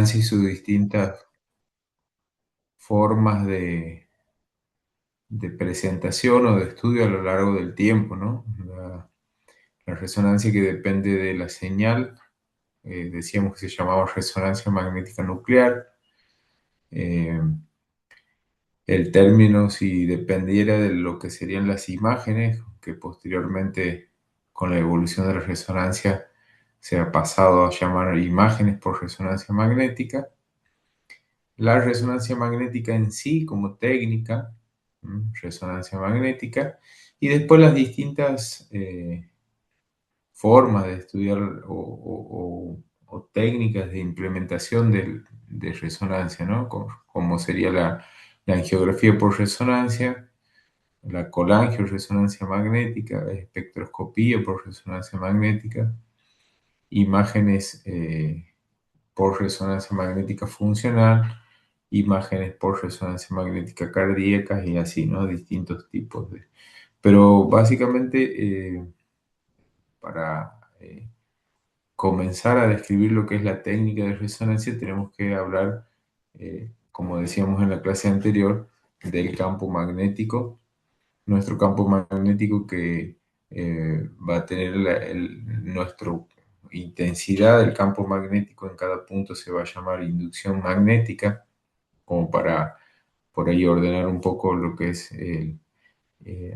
resonancia y sus distintas formas de presentación o de estudio a lo largo del tiempo, ¿no? La resonancia que depende de la señal, decíamos que se llamaba resonancia magnética nuclear. Eh, el término, si dependiera de lo que serían las imágenes, que posteriormente con la evolución de la resonancia se ha pasado a llamar imágenes por resonancia magnética. La resonancia magnética en sí como técnica, resonancia magnética, y después las distintas formas de estudiar o técnicas de implementación de resonancia, ¿no? Como sería la angiografía por resonancia, la colangioresonancia magnética, espectroscopía por resonancia magnética, imágenes por resonancia magnética funcional, imágenes por resonancia magnética cardíaca y así, ¿no? Distintos tipos de... Pero básicamente, para comenzar a describir lo que es la técnica de resonancia, tenemos que hablar, como decíamos en la clase anterior, del campo magnético. Nuestro campo magnético que va a tener nuestra intensidad del campo magnético en cada punto se va a llamar inducción magnética, como para por ahí ordenar un poco lo que es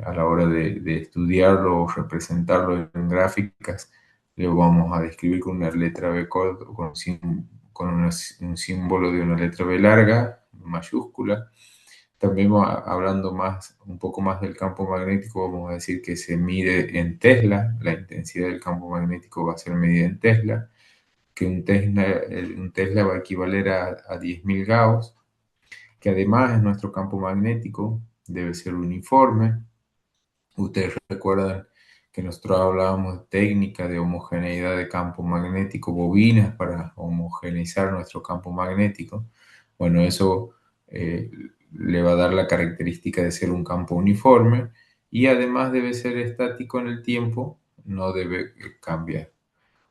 a la hora de estudiarlo o representarlo en gráficas. Lo vamos a describir con una letra B corta, un símbolo de una letra B larga, mayúscula. También hablando un poco más del campo magnético, vamos a decir que se mide en Tesla, la intensidad del campo magnético va a ser medida en Tesla, que un Tesla va a equivaler a 10.000 Gauss, que además en nuestro campo magnético debe ser uniforme. Ustedes recuerdan que nosotros hablábamos de técnica de homogeneidad de campo magnético, bobinas para homogeneizar nuestro campo magnético. Bueno, eso le va a dar la característica de ser un campo uniforme y además debe ser estático en el tiempo, no debe cambiar.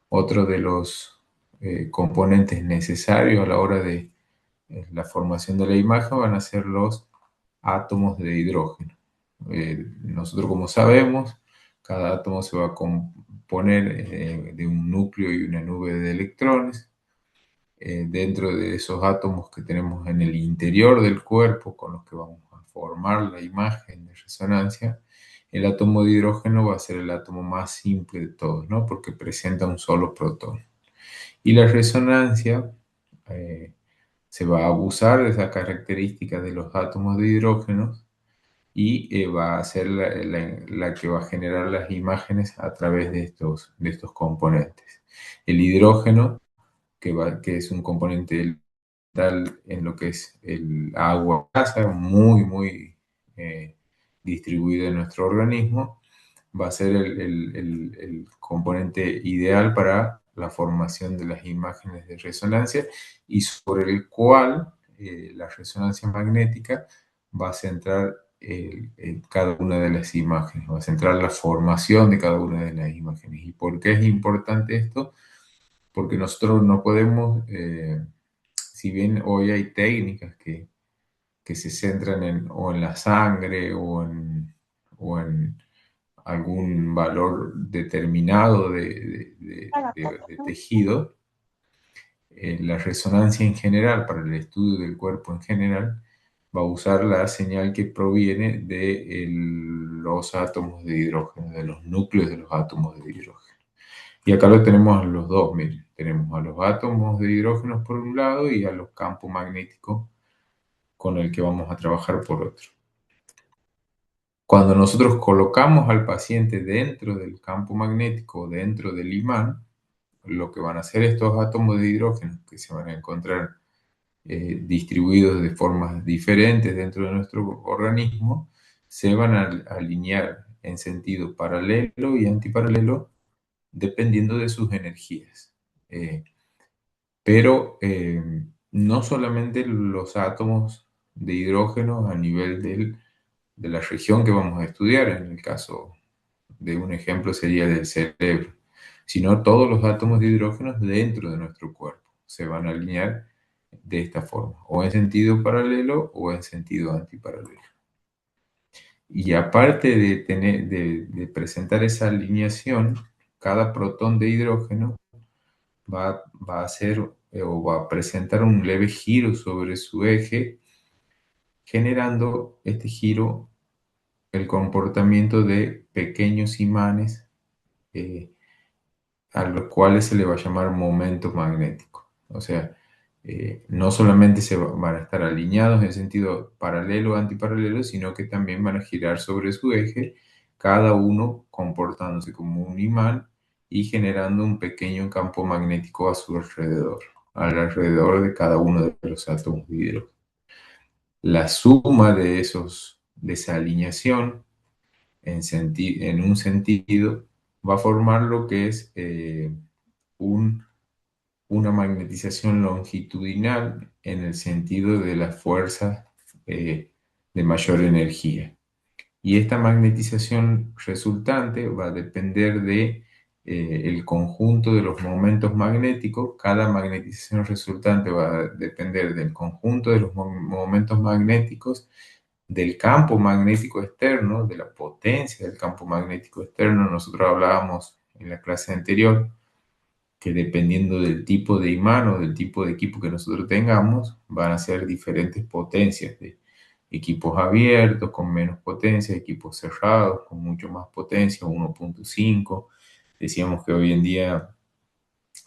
Otro de los componentes necesarios a la hora de la formación de la imagen van a ser los átomos de hidrógeno. Nosotros, como sabemos, cada átomo se va a componer de un núcleo y una nube de electrones. Dentro de esos átomos que tenemos en el interior del cuerpo, con los que vamos a formar la imagen de resonancia, el átomo de hidrógeno va a ser el átomo más simple de todos, ¿no? Porque presenta un solo protón. Y la resonancia eh, se va a abusar de esa característica de los átomos de hidrógeno y va a ser la que va a generar las imágenes a través de estos componentes. El hidrógeno, que es un componente tal en lo que es el agua, muy, muy distribuido en nuestro organismo, va a ser el componente ideal para la formación de las imágenes de resonancia y sobre el cual la resonancia magnética va a centrar cada una de las imágenes, va a centrar la formación de cada una de las imágenes. ¿Y por qué es importante esto? Porque nosotros no podemos, si bien hoy hay técnicas que se centran o en la sangre o en algún valor determinado de tejido, la resonancia en general, para el estudio del cuerpo en general, va a usar la señal que proviene de los átomos de hidrógeno, de los núcleos de los átomos de hidrógeno. Y acá lo tenemos a los dos, miren, tenemos a los átomos de hidrógeno por un lado y a los campos magnéticos con el que vamos a trabajar por otro. Cuando nosotros colocamos al paciente dentro del campo magnético, dentro del imán, lo que van a hacer estos átomos de hidrógeno, que se van a encontrar distribuidos de formas diferentes dentro de nuestro organismo, se van a alinear en sentido paralelo y antiparalelo dependiendo de sus energías. Pero no solamente los átomos de hidrógeno a nivel de la región que vamos a estudiar, en el caso de un ejemplo sería del cerebro, sino todos los átomos de hidrógeno dentro de nuestro cuerpo se van a alinear de esta forma, o en sentido paralelo o en sentido antiparalelo. Y aparte de de presentar esa alineación, cada protón de hidrógeno va a hacer o va a presentar un leve giro sobre su eje, generando este giro el comportamiento de pequeños imanes, eh, a los cuales se le va a llamar momento magnético. O sea, no solamente van a estar alineados en sentido paralelo o antiparalelo, sino que también van a girar sobre su eje, cada uno comportándose como un imán y generando un pequeño campo magnético a su alrededor de cada uno de los átomos de hidrógeno. La suma de de esa alineación en un sentido va a formar lo que es un una magnetización longitudinal en el sentido de las fuerzas de mayor energía. Y esta magnetización resultante va a depender de el conjunto de los momentos magnéticos. Cada magnetización resultante va a depender del conjunto de los momentos magnéticos, del campo magnético externo, de la potencia del campo magnético externo. Nosotros hablábamos en la clase anterior que dependiendo del tipo de imán o del tipo de equipo que nosotros tengamos, van a ser diferentes potencias de equipos abiertos con menos potencia, equipos cerrados con mucho más potencia, 1.5. Decíamos que hoy en día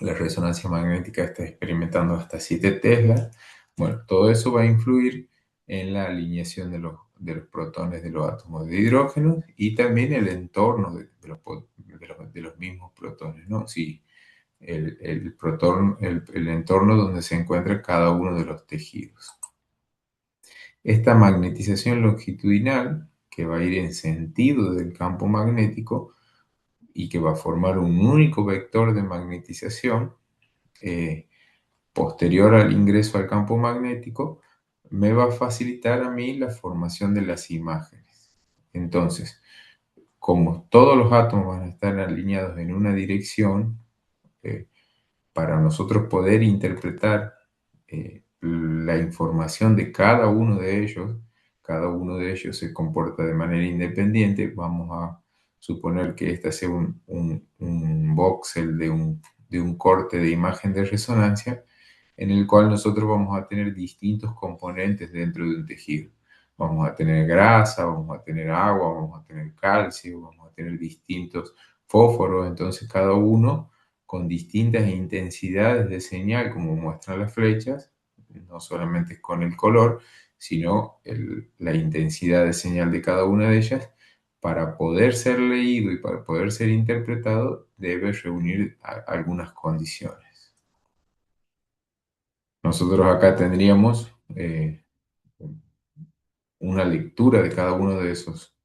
la resonancia magnética está experimentando hasta 7 Tesla. Bueno, todo eso va a influir en la alineación de los protones de los átomos de hidrógeno y también el entorno de los mismos protones, ¿no? Si el entorno donde se encuentra cada uno de los tejidos. Esta magnetización longitudinal, que va a ir en sentido del campo magnético y que va a formar un único vector de magnetización posterior al ingreso al campo magnético, me va a facilitar a mí la formación de las imágenes. Entonces, como todos los átomos van a estar alineados en una dirección, eh, para nosotros poder interpretar la información de cada uno de ellos se comporta de manera independiente. Vamos a suponer que este sea un voxel de un corte de imagen de resonancia en el cual nosotros vamos a tener distintos componentes dentro de un tejido. Vamos a tener grasa, vamos a tener agua, vamos a tener calcio, vamos a tener distintos fósforos, entonces cada uno con distintas intensidades de señal, como muestran las flechas, no solamente con el color, sino la intensidad de señal de cada una de ellas. Para poder ser leído y para poder ser interpretado, debe reunir algunas condiciones. Nosotros acá tendríamos una lectura de cada uno de esos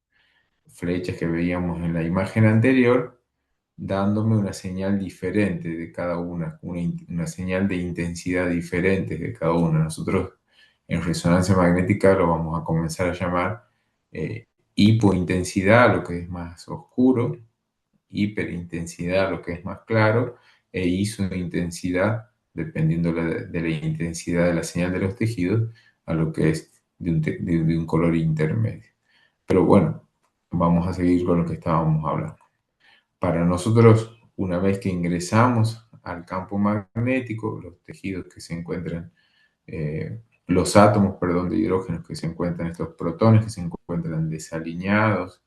flechas que veíamos en la imagen anterior, dándome una señal diferente de cada una señal de intensidad diferente de cada una. Nosotros en resonancia magnética lo vamos a comenzar a llamar hipointensidad, lo que es más oscuro, hiperintensidad, lo que es más claro, e isointensidad, dependiendo de la intensidad de la señal de los tejidos, a lo que es de un color intermedio. Pero bueno, vamos a seguir con lo que estábamos hablando. Para nosotros, una vez que ingresamos al campo magnético, los tejidos que se encuentran, los átomos, perdón, de hidrógeno que se encuentran, estos protones que se encuentran desalineados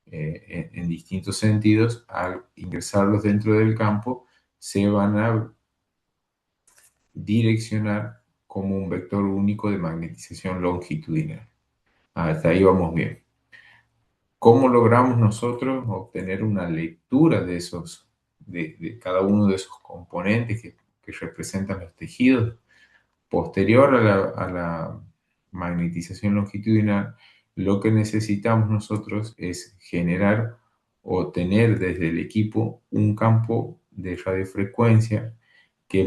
en distintos sentidos, al ingresarlos dentro del campo, se van a direccionar como un vector único de magnetización longitudinal. Hasta ahí vamos bien. ¿Cómo logramos nosotros obtener una lectura de cada uno de esos componentes que representan los tejidos? Posterior a la magnetización longitudinal, lo que necesitamos nosotros es generar o tener desde el equipo un campo de radiofrecuencia que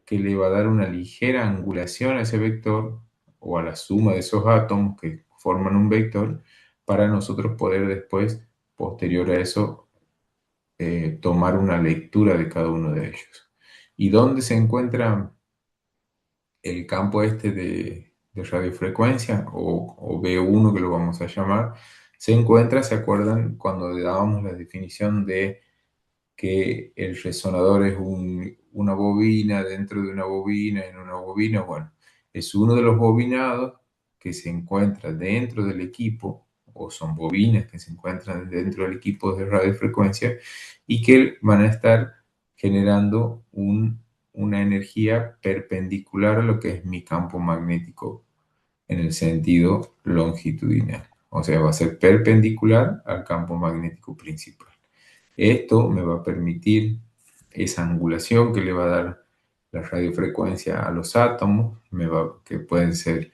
que le va a dar una ligera angulación a ese vector o a la suma de esos átomos que forman un vector para nosotros poder después, posterior a eso, tomar una lectura de cada uno de ellos. ¿Y dónde se encuentra el campo este de radiofrecuencia o B1 que lo vamos a llamar, se encuentra, ¿se acuerdan cuando le dábamos la definición de que el resonador es una bobina dentro de una bobina en una bobina? Bueno, es uno de los bobinados que se encuentra dentro del equipo, o son bobinas que se encuentran dentro del equipo de radiofrecuencia y que van a estar generando una energía perpendicular a lo que es mi campo magnético en el sentido longitudinal. O sea, va a ser perpendicular al campo magnético principal. Esto me va a permitir esa angulación que le va a dar la radiofrecuencia a los átomos, que pueden ser,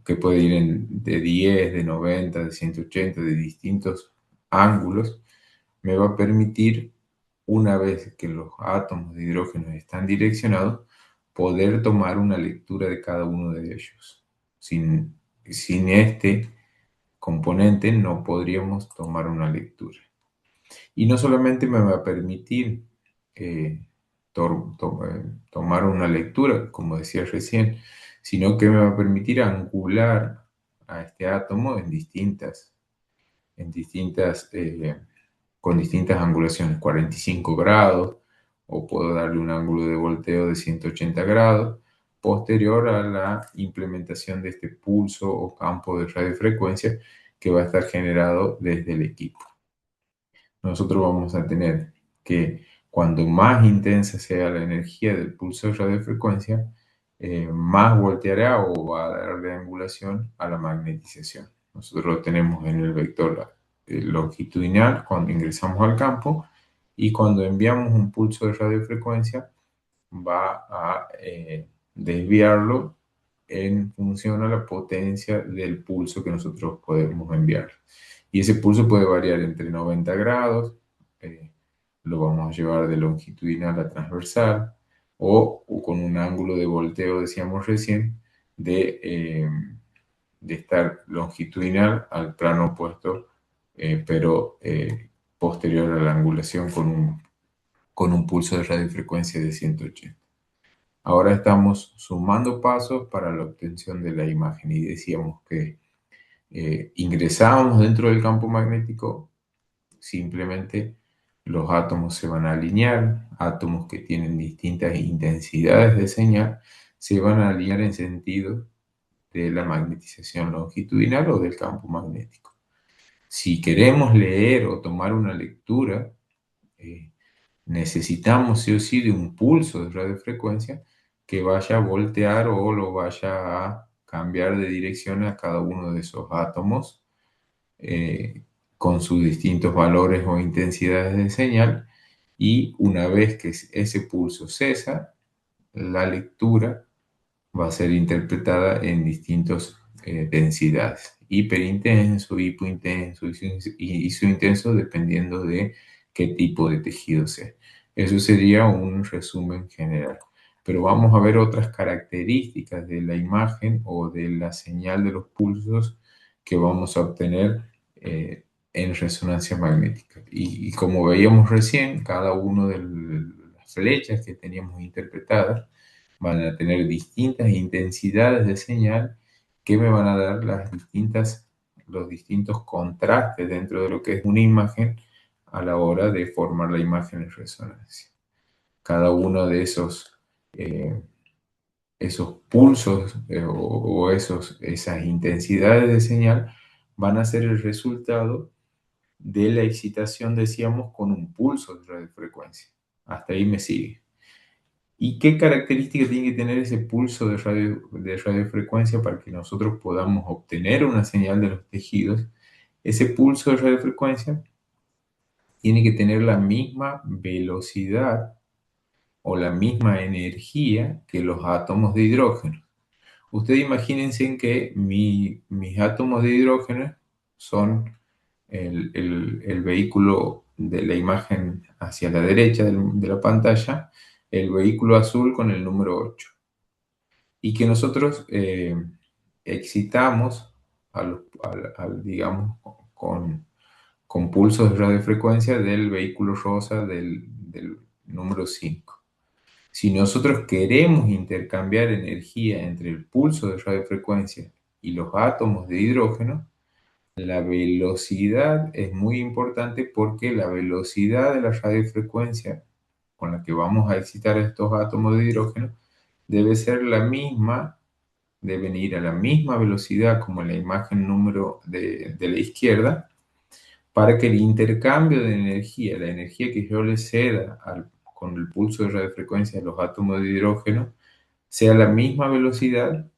que puede ir de 10, de 90, de 180, de distintos ángulos. Me va a permitir, una vez que los átomos de hidrógeno están direccionados, poder tomar una lectura de cada uno de ellos. Sin este componente no podríamos tomar una lectura. Y no solamente me va a permitir eh, tomar una lectura, como decía recién, sino que me va a permitir angular a este átomo con distintas angulaciones, 45 grados, o puedo darle un ángulo de volteo de 180 grados, posterior a la implementación de este pulso o campo de radiofrecuencia que va a estar generado desde el equipo. Nosotros vamos a tener que cuando más intensa sea la energía del pulso de radiofrecuencia, más volteará o va a darle angulación a la magnetización. Nosotros lo tenemos en el vector longitudinal cuando ingresamos al campo, y cuando enviamos un pulso de radiofrecuencia va a desviarlo en función a la potencia del pulso que nosotros podemos enviar. Y ese pulso puede variar entre 90 grados, eh, lo vamos a llevar de longitudinal a transversal, o con un ángulo de volteo, decíamos recién, de estar longitudinal al plano opuesto, pero posterior a la angulación con un pulso de radiofrecuencia de 180. Ahora estamos sumando pasos para la obtención de la imagen y decíamos que ingresábamos dentro del campo magnético, simplemente los átomos se van a alinear, átomos que tienen distintas intensidades de señal se van a alinear en sentido de la magnetización longitudinal o del campo magnético. Si queremos leer o tomar una lectura, eh, necesitamos sí o sí de un pulso de radiofrecuencia que vaya a voltear o lo vaya a cambiar de dirección a cada uno de esos átomos, eh, con sus distintos valores o intensidades de señal, y una vez que ese pulso cesa, la lectura va a ser interpretada en distintas densidades: hiperintenso, hipointenso, isointenso, dependiendo de qué tipo de tejido sea. Eso sería un resumen general. Pero vamos a ver otras características de la imagen o de la señal de los pulsos que vamos a obtener en resonancia magnética. Y como veíamos recién, cada una de las flechas que teníamos interpretadas van a tener distintas intensidades de señal que me van a dar los distintos contrastes dentro de lo que es una imagen a la hora de formar la imagen en resonancia. Cada uno de esos pulsos o esas intensidades de señal van a ser el resultado de la excitación, decíamos, con un pulso de radiofrecuencia. Hasta ahí me sigue. ¿Y qué características tiene que tener ese pulso de radiofrecuencia para que nosotros podamos obtener una señal de los tejidos? Ese pulso de radiofrecuencia tiene que tener la misma velocidad o la misma energía que los átomos de hidrógeno. Ustedes imagínense en que mis átomos de hidrógeno son el vehículo de la imagen hacia la derecha de la pantalla, el vehículo azul con el número 8, y que nosotros excitamos, digamos, con pulsos de radiofrecuencia del vehículo rosa del número 5. Si nosotros queremos intercambiar energía entre el pulso de radiofrecuencia y los átomos de hidrógeno, la velocidad es muy importante porque la velocidad de la radiofrecuencia con la que vamos a excitar estos átomos de hidrógeno debe ser la misma, deben ir a la misma velocidad como en la imagen número de la izquierda, para que el intercambio de energía, la energía que yo le ceda con el pulso de radiofrecuencia a los átomos de hidrógeno, sea la misma velocidad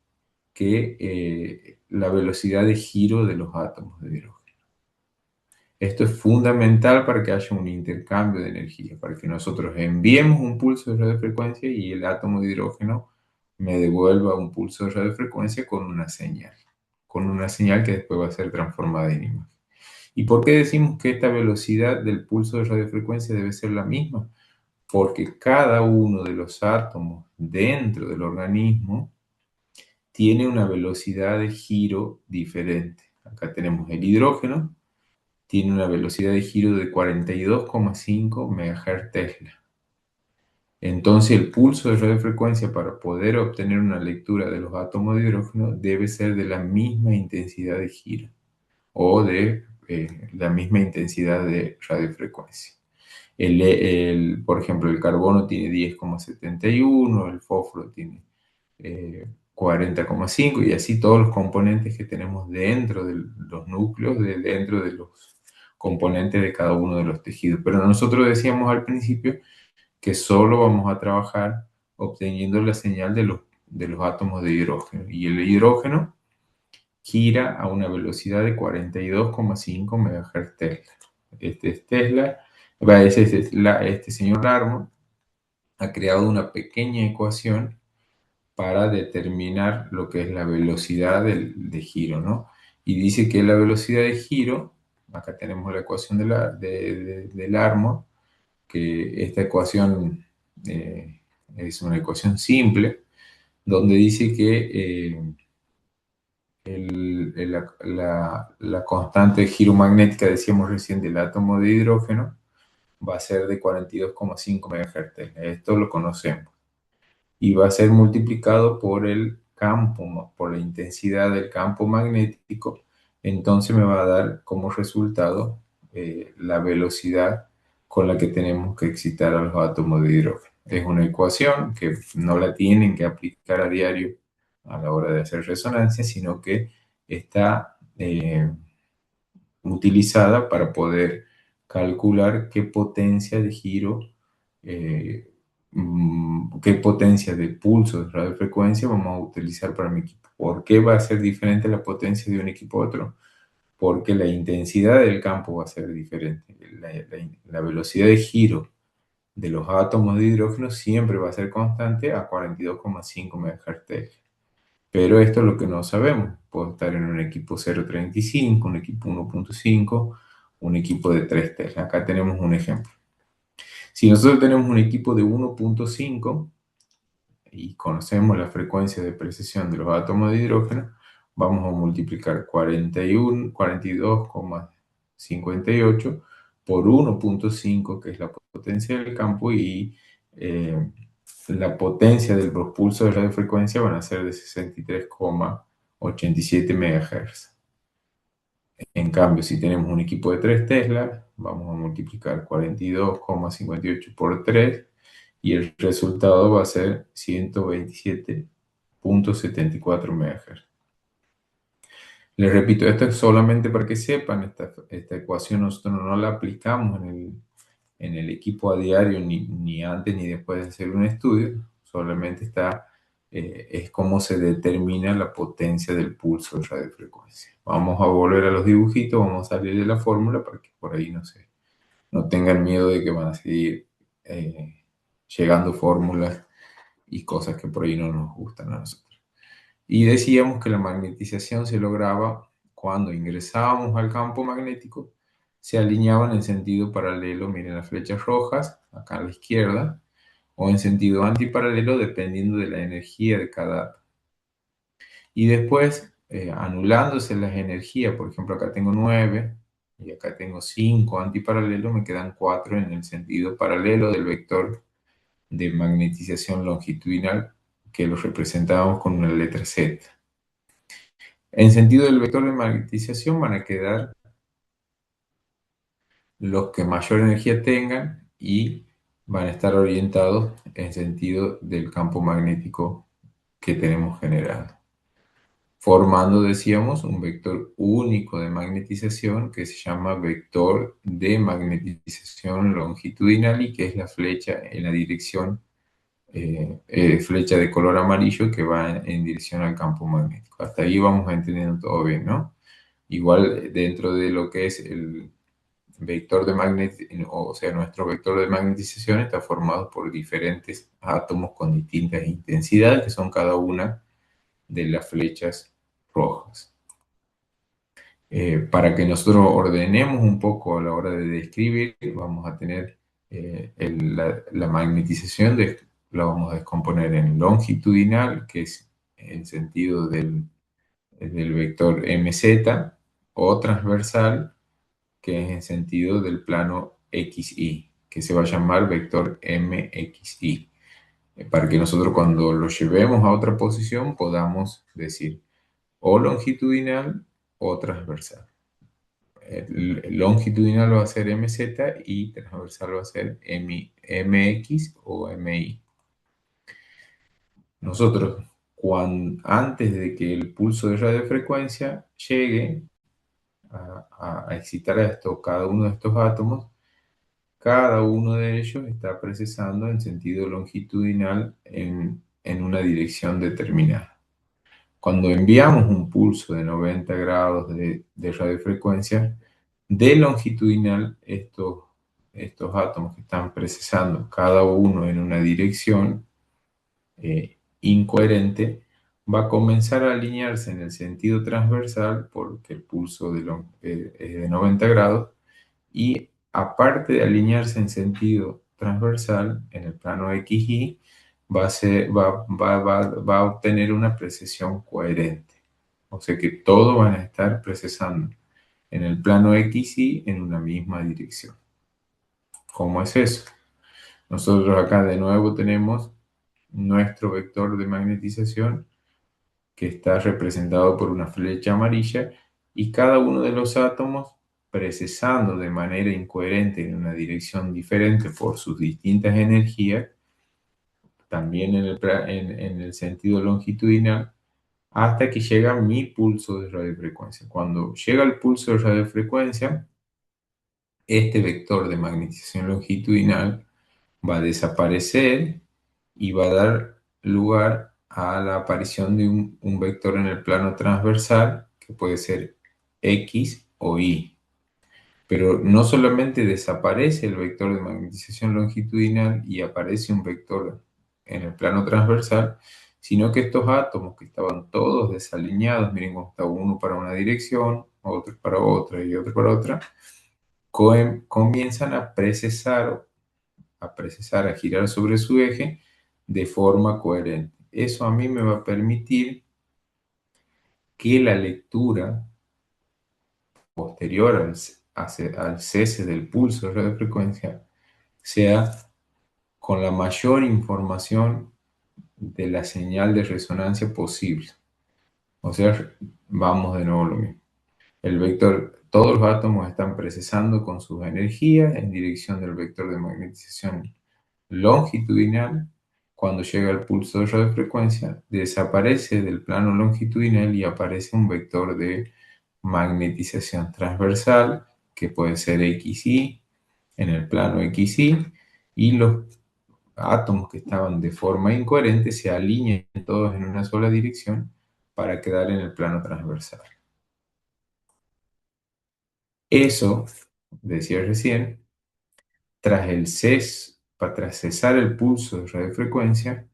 que la velocidad de giro de los átomos de hidrógeno. Esto es fundamental para que haya un intercambio de energía, para que nosotros enviemos un pulso de radiofrecuencia y el átomo de hidrógeno me devuelva un pulso de radiofrecuencia con una señal que después va a ser transformada en imagen. ¿Y por qué decimos que esta velocidad del pulso de radiofrecuencia debe ser la misma? Porque cada uno de los átomos dentro del organismo tiene una velocidad de giro diferente. Acá tenemos el hidrógeno, tiene una velocidad de giro de 42,5 MHz Tesla. Entonces el pulso de radiofrecuencia para poder obtener una lectura de los átomos de hidrógeno debe ser de la misma intensidad de giro o de la misma intensidad de radiofrecuencia. Por ejemplo, el carbono tiene 10,71, el fósforo tiene 40,5 y así todos los componentes que tenemos dentro de los núcleos, dentro de los componentes de cada uno de los tejidos. Pero nosotros decíamos al principio que solo vamos a trabajar obteniendo la señal de los átomos de hidrógeno. Y el hidrógeno gira a una velocidad de 42,5 MHz Tesla. Este es Tesla, este señor Larmor ha creado una pequeña ecuación para determinar lo que es la velocidad de giro, ¿no? Y dice que la velocidad de giro, acá tenemos la ecuación de Larmor, que esta ecuación es una ecuación simple, donde dice que la constante de giro magnética, decíamos recién, del átomo de hidrógeno va a ser de 42,5 MHz. Esto lo conocemos. Y va a ser multiplicado por el campo, por la intensidad del campo magnético. Entonces me va a dar como resultado la velocidad con la que tenemos que excitar a los átomos de hidrógeno. Es una ecuación que no la tienen que aplicar a diario a la hora de hacer resonancia, sino que está utilizada para poder calcular qué potencia de giro, qué potencia de pulso de radiofrecuencia vamos a utilizar para mi equipo. ¿Por qué va a ser diferente la potencia de un equipo a otro? Porque la intensidad del campo va a ser diferente. La velocidad de giro de los átomos de hidrógeno siempre va a ser constante a 42,5 MHz. Pero esto es lo que no sabemos. Puedo estar en un equipo 0,35, un equipo 1,5, un equipo de 3 Tesla. Acá tenemos un ejemplo. Si nosotros tenemos un equipo de 1,5 y conocemos la frecuencia de precesión de los átomos de hidrógeno, vamos a multiplicar 42,58 por 1,5, que es la potencia del campo, y la potencia del propulso de radiofrecuencia van a ser de 63,87 MHz. En cambio, si tenemos un equipo de 3 Tesla, vamos a multiplicar 42,58 por 3 y el resultado va a ser 127,74 MHz. Les repito, esto es solamente para que sepan, esta ecuación nosotros no la aplicamos en el equipo a diario, ni antes ni después de hacer un estudio, solamente es cómo se determina la potencia del pulso de radiofrecuencia. Vamos a volver a los dibujitos, vamos a salir de la fórmula para que por ahí no tengan miedo de que van a seguir llegando fórmulas y cosas que por ahí no nos gustan a nosotros. Y decíamos que la magnetización se lograba cuando ingresábamos al campo magnético, se alineaban en sentido paralelo, miren las flechas rojas, acá a la izquierda, o en sentido antiparalelo, dependiendo de la energía de cada átomo. Y después, anulándose las energías, por ejemplo, acá tengo 9 y acá tengo 5 antiparalelos, me quedan 4 en el sentido paralelo del vector de magnetización longitudinal que lo representamos con una letra Z. En sentido del vector de magnetización van a quedar los que mayor energía tengan y van a estar orientados en sentido del campo magnético que tenemos generado, formando, decíamos, un vector único de magnetización que se llama vector de magnetización longitudinal y que es la flecha en la dirección, flecha de color amarillo que va en dirección al campo magnético. Hasta ahí vamos entendiendo todo bien, ¿no? Igual dentro de lo que es el vector de o sea, nuestro vector de magnetización está formado por diferentes átomos con distintas intensidades, que son cada una de las flechas rojas. Para que nosotros ordenemos un poco a la hora de describir, vamos a tener la magnetización, la vamos a descomponer en longitudinal, que es en sentido del vector MZ, o transversal, que es en sentido del plano XY, que se va a llamar vector MXY, para que nosotros cuando lo llevemos a otra posición podamos decir o longitudinal o transversal. Longitudinal va a ser MZ y transversal va a ser MX o MY. Nosotros, antes de que el pulso de radiofrecuencia llegue a excitar cada uno de estos átomos, cada uno de ellos está procesando en sentido longitudinal en una dirección determinada. Cuando enviamos un pulso de 90 grados de radiofrecuencia, de longitudinal, estos átomos que están procesando cada uno en una dirección incoherente, va a comenzar a alinearse en el sentido transversal porque el pulso es de 90 grados y aparte de alinearse en sentido transversal en el plano XY, va a obtener una precesión coherente. O sea que todos van a estar procesando en el plano XY en una misma dirección. ¿Cómo es eso? Nosotros acá de nuevo tenemos nuestro vector de magnetización que está representado por una flecha amarilla y cada uno de los átomos procesando de manera incoherente en una dirección diferente por sus distintas energías, también en el sentido longitudinal, hasta que llega mi pulso de radiofrecuencia. Cuando llega el pulso de radiofrecuencia, este vector de magnetización longitudinal va a desaparecer y va a dar lugar a la aparición de un vector en el plano transversal que puede ser X o Y. Pero no solamente desaparece el vector de magnetización longitudinal y aparece un vector en el plano transversal, sino que estos átomos que estaban todos desalineados, miren cómo está uno para una dirección, otro para otra y otro para otra, comienzan a girar sobre su eje de forma coherente. Eso a mí me va a permitir que la lectura posterior al cese del pulso de radiofrecuencia sea con la mayor información de la señal de resonancia posible. O sea, vamos de nuevo a lo mismo. El vector, todos los átomos están procesando con sus energías en dirección del vector de magnetización longitudinal. Cuando llega el pulso de radiofrecuencia, desaparece del plano longitudinal y aparece un vector de magnetización transversal, que puede ser XY, en el plano XY, y los átomos que estaban de forma incoherente se alinean todos en una sola dirección para quedar en el plano transversal. Eso, decía recién, tras cesar el pulso de radiofrecuencia,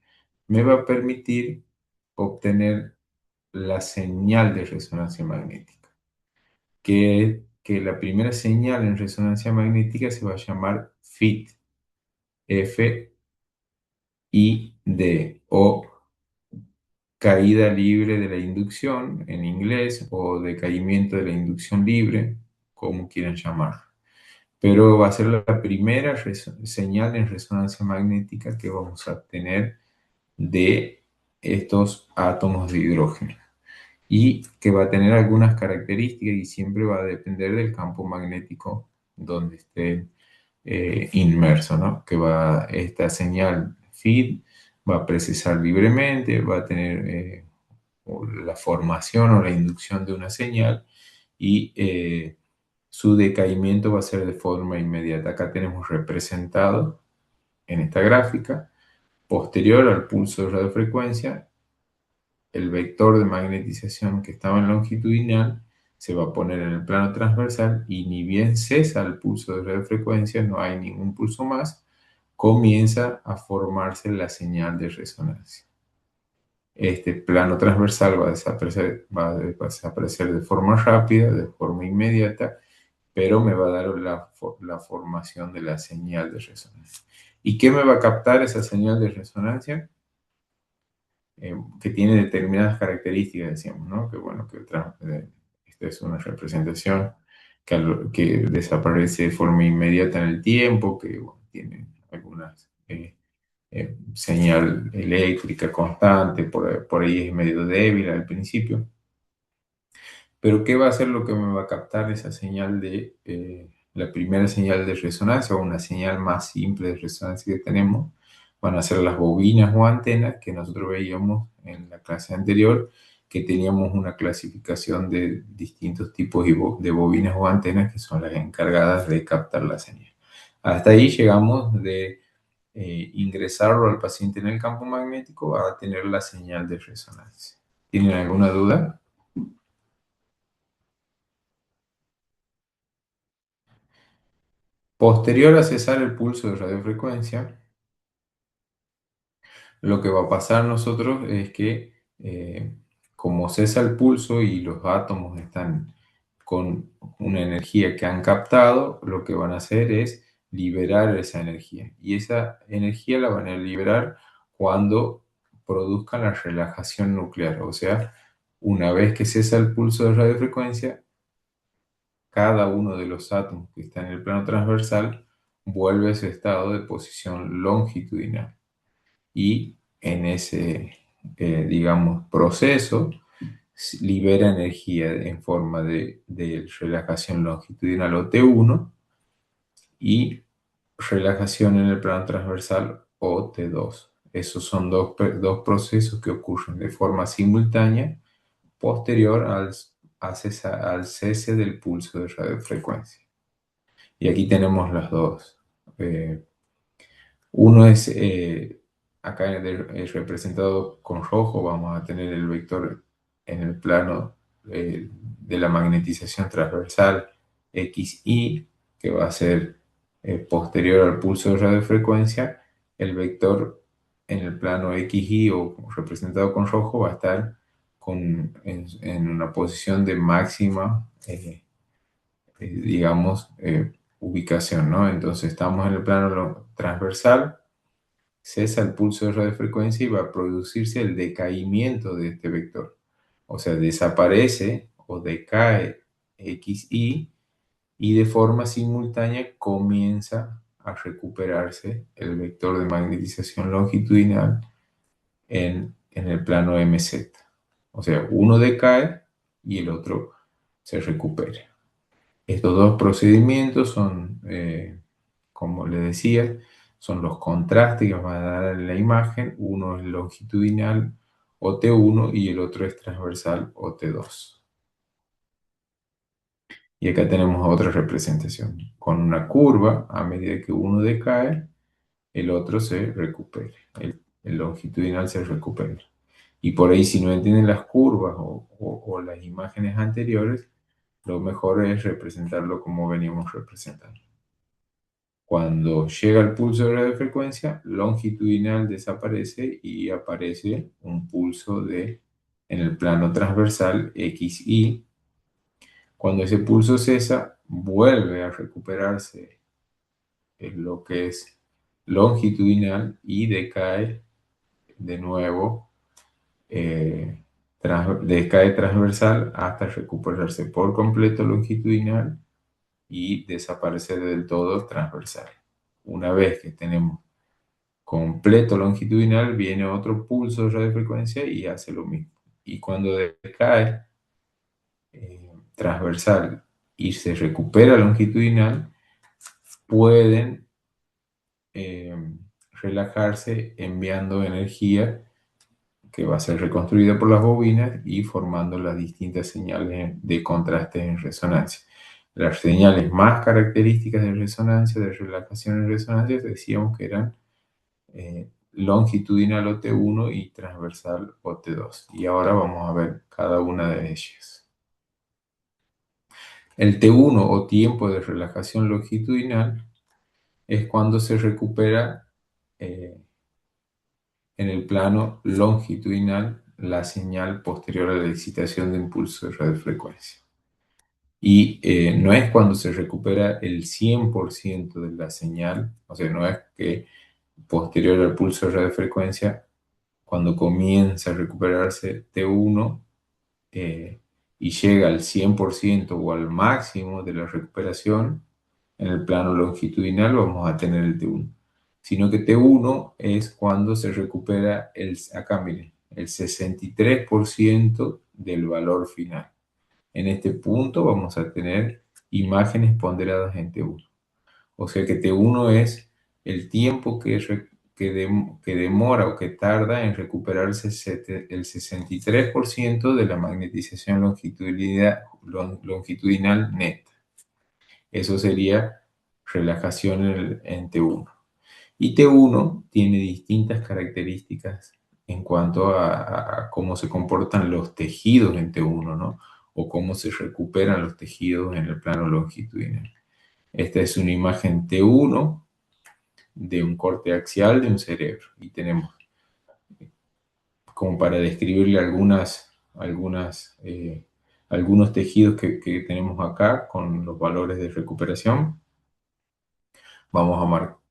me va a permitir obtener la señal de resonancia magnética, que la primera señal en resonancia magnética se va a llamar FIT, F-I-D, o caída libre de la inducción en inglés, o decaimiento de la inducción libre, como quieran llamar. pero va a ser la primera señal en resonancia magnética que vamos a tener de estos átomos de hidrógeno y que va a tener algunas características y siempre va a depender del campo magnético donde esté inmerso, ¿no? Que va, esta señal feed va a procesar libremente, va a tener o la formación o la inducción de una señal y su decaimiento va a ser de forma inmediata. Acá tenemos representado en esta gráfica, posterior al pulso de radiofrecuencia, el vector de magnetización que estaba en longitudinal se va a poner en el plano transversal y ni bien cesa el pulso de radiofrecuencia, no hay ningún pulso más, comienza a formarse la señal de resonancia. Este plano transversal va a desaparecer de forma rápida, de forma inmediata, pero me va a dar la formación de la señal de resonancia. ¿Y qué me va a captar esa señal de resonancia? Que tiene determinadas características, decíamos, ¿no? Que bueno, esta es una representación que desaparece de forma inmediata en el tiempo, que bueno, tiene algunas señal eléctrica constante, por ahí es medio débil al principio. Pero ¿qué va a ser lo que me va a captar esa señal de la primera señal de resonancia o una señal más simple de resonancia que tenemos? Van a ser las bobinas o antenas que nosotros veíamos en la clase anterior, que teníamos una clasificación de distintos tipos de bobinas o antenas que son las encargadas de captar la señal. Hasta ahí llegamos de ingresarlo al paciente en el campo magnético a tener la señal de resonancia. ¿Tienen alguna duda? Posterior a cesar el pulso de radiofrecuencia, lo que va a pasar a nosotros es que como cesa el pulso y los átomos están con una energía que han captado, lo que van a hacer es liberar esa energía. Y esa energía la van a liberar cuando produzcan la relajación nuclear. O sea, una vez que cesa el pulso de radiofrecuencia, cada uno de los átomos que está en el plano transversal vuelve a su estado de posición longitudinal. Y en ese, digamos, proceso libera energía en forma de relajación longitudinal o T1 y relajación en el plano transversal o T2. Esos son dos procesos que ocurren de forma simultánea posterior al cese del pulso de radiofrecuencia. Y aquí tenemos las dos. Eh, Uno es, acá es representado con rojo, vamos a tener el vector en el plano de la magnetización transversal XY, que va a ser posterior al pulso de radiofrecuencia. El vector en el plano XY o representado con rojo va a estar en una posición de máxima, digamos, ubicación, ¿no? Entonces estamos en el plano transversal, cesa el pulso de radiofrecuencia y va a producirse el decaimiento de este vector. O sea, desaparece o decae XY y de forma simultánea comienza a recuperarse el vector de magnetización longitudinal en el plano MZ. O sea, uno decae y el otro se recupera. Estos dos procedimientos son, como le decía, son los contrastes que van a dar en la imagen. Uno es longitudinal o T1 y el otro es transversal o T2. Y acá tenemos otra representación con una curva a medida que uno decae, el otro se recupera, el longitudinal se recupera. Y por ahí si no entienden las curvas o las imágenes anteriores, lo mejor es representarlo como veníamos representando. Cuando llega el pulso de radiofrecuencia, longitudinal desaparece y aparece un pulso en el plano transversal XY. Cuando ese pulso cesa, vuelve a recuperarse en lo que es longitudinal y decae de nuevo, decae transversal hasta recuperarse por completo longitudinal y desaparecer del todo transversal. Una vez que tenemos completo longitudinal, viene otro pulso de radiofrecuencia y hace lo mismo. Y cuando decae transversal y se recupera longitudinal, pueden eh, relajarse enviando energía que va a ser reconstruida por las bobinas y formando las distintas señales de contraste en resonancia. Las señales más características de resonancia, de relajación en resonancia, decíamos que eran longitudinal OT1 y transversal OT2. Y ahora vamos a ver cada una de ellas. El T1 o tiempo de relajación longitudinal es cuando se recupera eh, en el plano longitudinal la señal posterior a la excitación de impulso de radiofrecuencia. Y no es cuando se recupera el 100% de la señal, o sea, no es que posterior al pulso de radiofrecuencia, cuando comienza a recuperarse T1 eh, y llega al 100% o al máximo de la recuperación, en el plano longitudinal vamos a tener el T1. Sino que T1 es cuando se recupera acá miren, el 63% del valor final. En este punto vamos a tener imágenes ponderadas en T1. O sea que T1 es el tiempo que demora o que tarda en recuperarse el 63% de la magnetización longitudinal neta. Eso sería relajación en T1. Y T1 tiene distintas características en cuanto a cómo se comportan los tejidos en T1, ¿no? O cómo se recuperan los tejidos en el plano longitudinal. Esta es una imagen T1 de un corte axial de un cerebro. Y tenemos, como para describirle algunos tejidos que tenemos acá con los valores de recuperación. Vamos a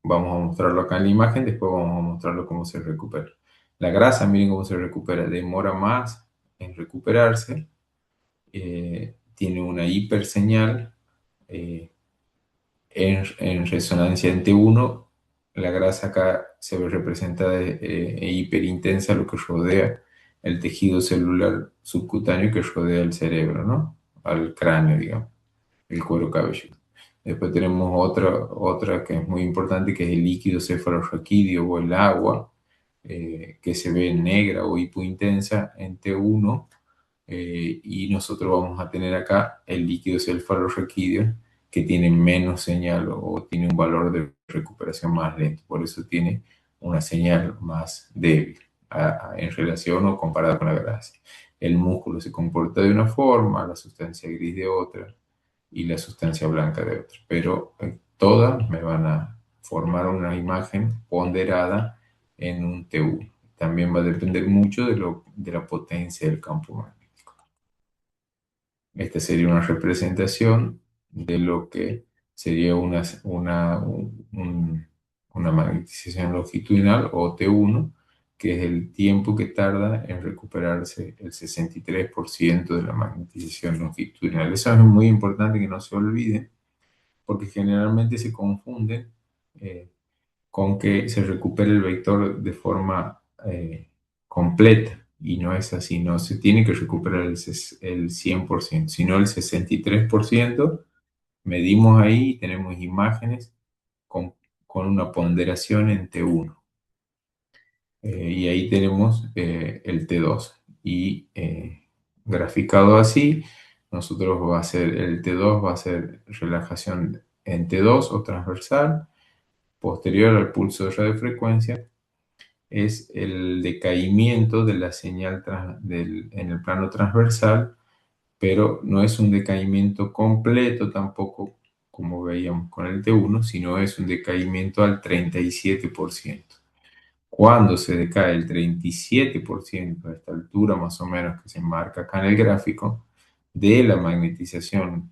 mostrarlo acá en la imagen, después vamos a mostrarlo cómo se recupera. La grasa, miren cómo se recupera, demora más en recuperarse, tiene una hiperseñal en resonancia en T1. La grasa acá se ve representada hiperintensa, lo que rodea el tejido celular subcutáneo que rodea el cerebro, ¿no? Al cráneo, digamos, el cuero cabelludo. Después tenemos otra que es muy importante, que es el líquido cefalorraquídeo o el agua, que se ve negra o hipointensa en T1, y nosotros vamos a tener acá el líquido cefalorraquídeo, que tiene menos señal o tiene un valor de recuperación más lento, por eso tiene una señal más débil en relación o comparada con la grasa. El músculo se comporta de una forma, la sustancia gris de otra y la sustancia blanca de otra, pero todas me van a formar una imagen ponderada en un T1. También va a depender mucho de la potencia del campo magnético. Esta sería una representación de lo que sería una magnetización longitudinal o T1, que es el tiempo que tarda en recuperarse el 63% de la magnetización longitudinal. Eso es muy importante que no se olvide, porque generalmente se confunde con que se recupere el vector de forma completa. Y no es así, no se tiene que recuperar el 100%, sino el 63%. Medimos ahí, tenemos imágenes con, con una ponderación en T1. Y ahí tenemos el T2. Y graficado así, nosotros va a ser el T2, va a ser relajación en T2 o transversal, posterior al pulso de radiofrecuencia. Es el decaimiento de la señal en el plano transversal, pero no es un decaimiento completo tampoco, como veíamos con el T1, sino es un decaimiento al 37%. Cuando se decae el 37% a esta altura más o menos que se marca acá en el gráfico, de la magnetización,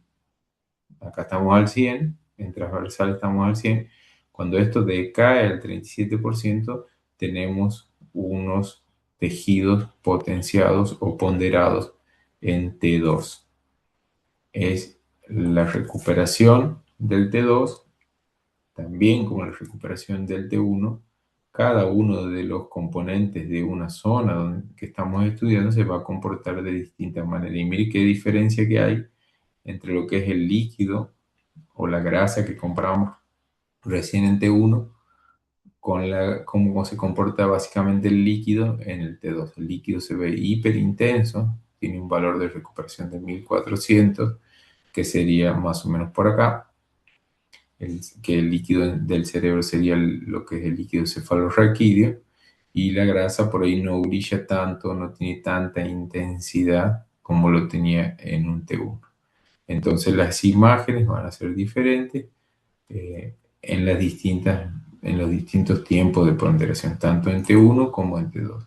acá estamos al 100, en transversal estamos al 100, cuando esto decae al 37%, tenemos unos tejidos potenciados o ponderados en T2. Es la recuperación del T2, también como la recuperación del T1, cada uno de los componentes de una zona que estamos estudiando se va a comportar de distinta manera. Y mire qué diferencia que hay entre lo que es el líquido o la grasa que compramos recién en T1 con cómo se comporta básicamente el líquido en el T2. El líquido se ve hiper intenso, tiene un valor de recuperación de 1400, que sería más o menos por acá. Que el líquido del cerebro sería lo que es el líquido cefalorraquídeo, y la grasa por ahí no brilla tanto, no tiene tanta intensidad como lo tenía en un T1. Entonces las imágenes van a ser diferentes en en los distintos tiempos de ponderación, tanto en T1 como en T2.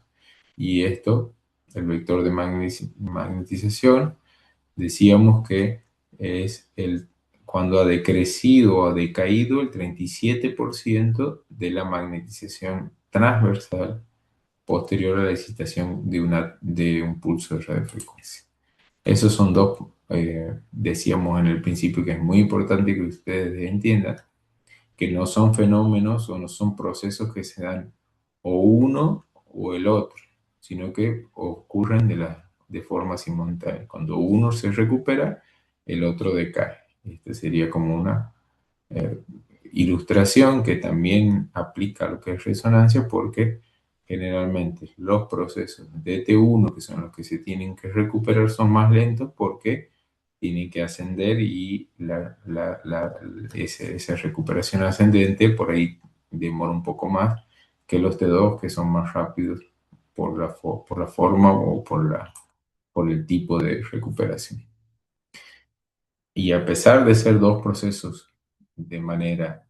Y esto, el vector de magnetización, decíamos que es cuando ha decrecido o ha decaído el 37% de la magnetización transversal posterior a la excitación de un pulso de radiofrecuencia. Esos son dos, decíamos en el principio, que es muy importante que ustedes entiendan que no son fenómenos o no son procesos que se dan o uno o el otro, sino que ocurren de forma simultánea. Cuando uno se recupera, el otro decae. Este sería como una eh, ilustración que también aplica a lo que es resonancia, porque generalmente los procesos de T1, que son los que se tienen que recuperar, son más lentos porque tienen que ascender, y esa recuperación ascendente por ahí demora un poco más que los T2, que son más rápidos por la forma o por el tipo de recuperación. Y a pesar de ser dos procesos de manera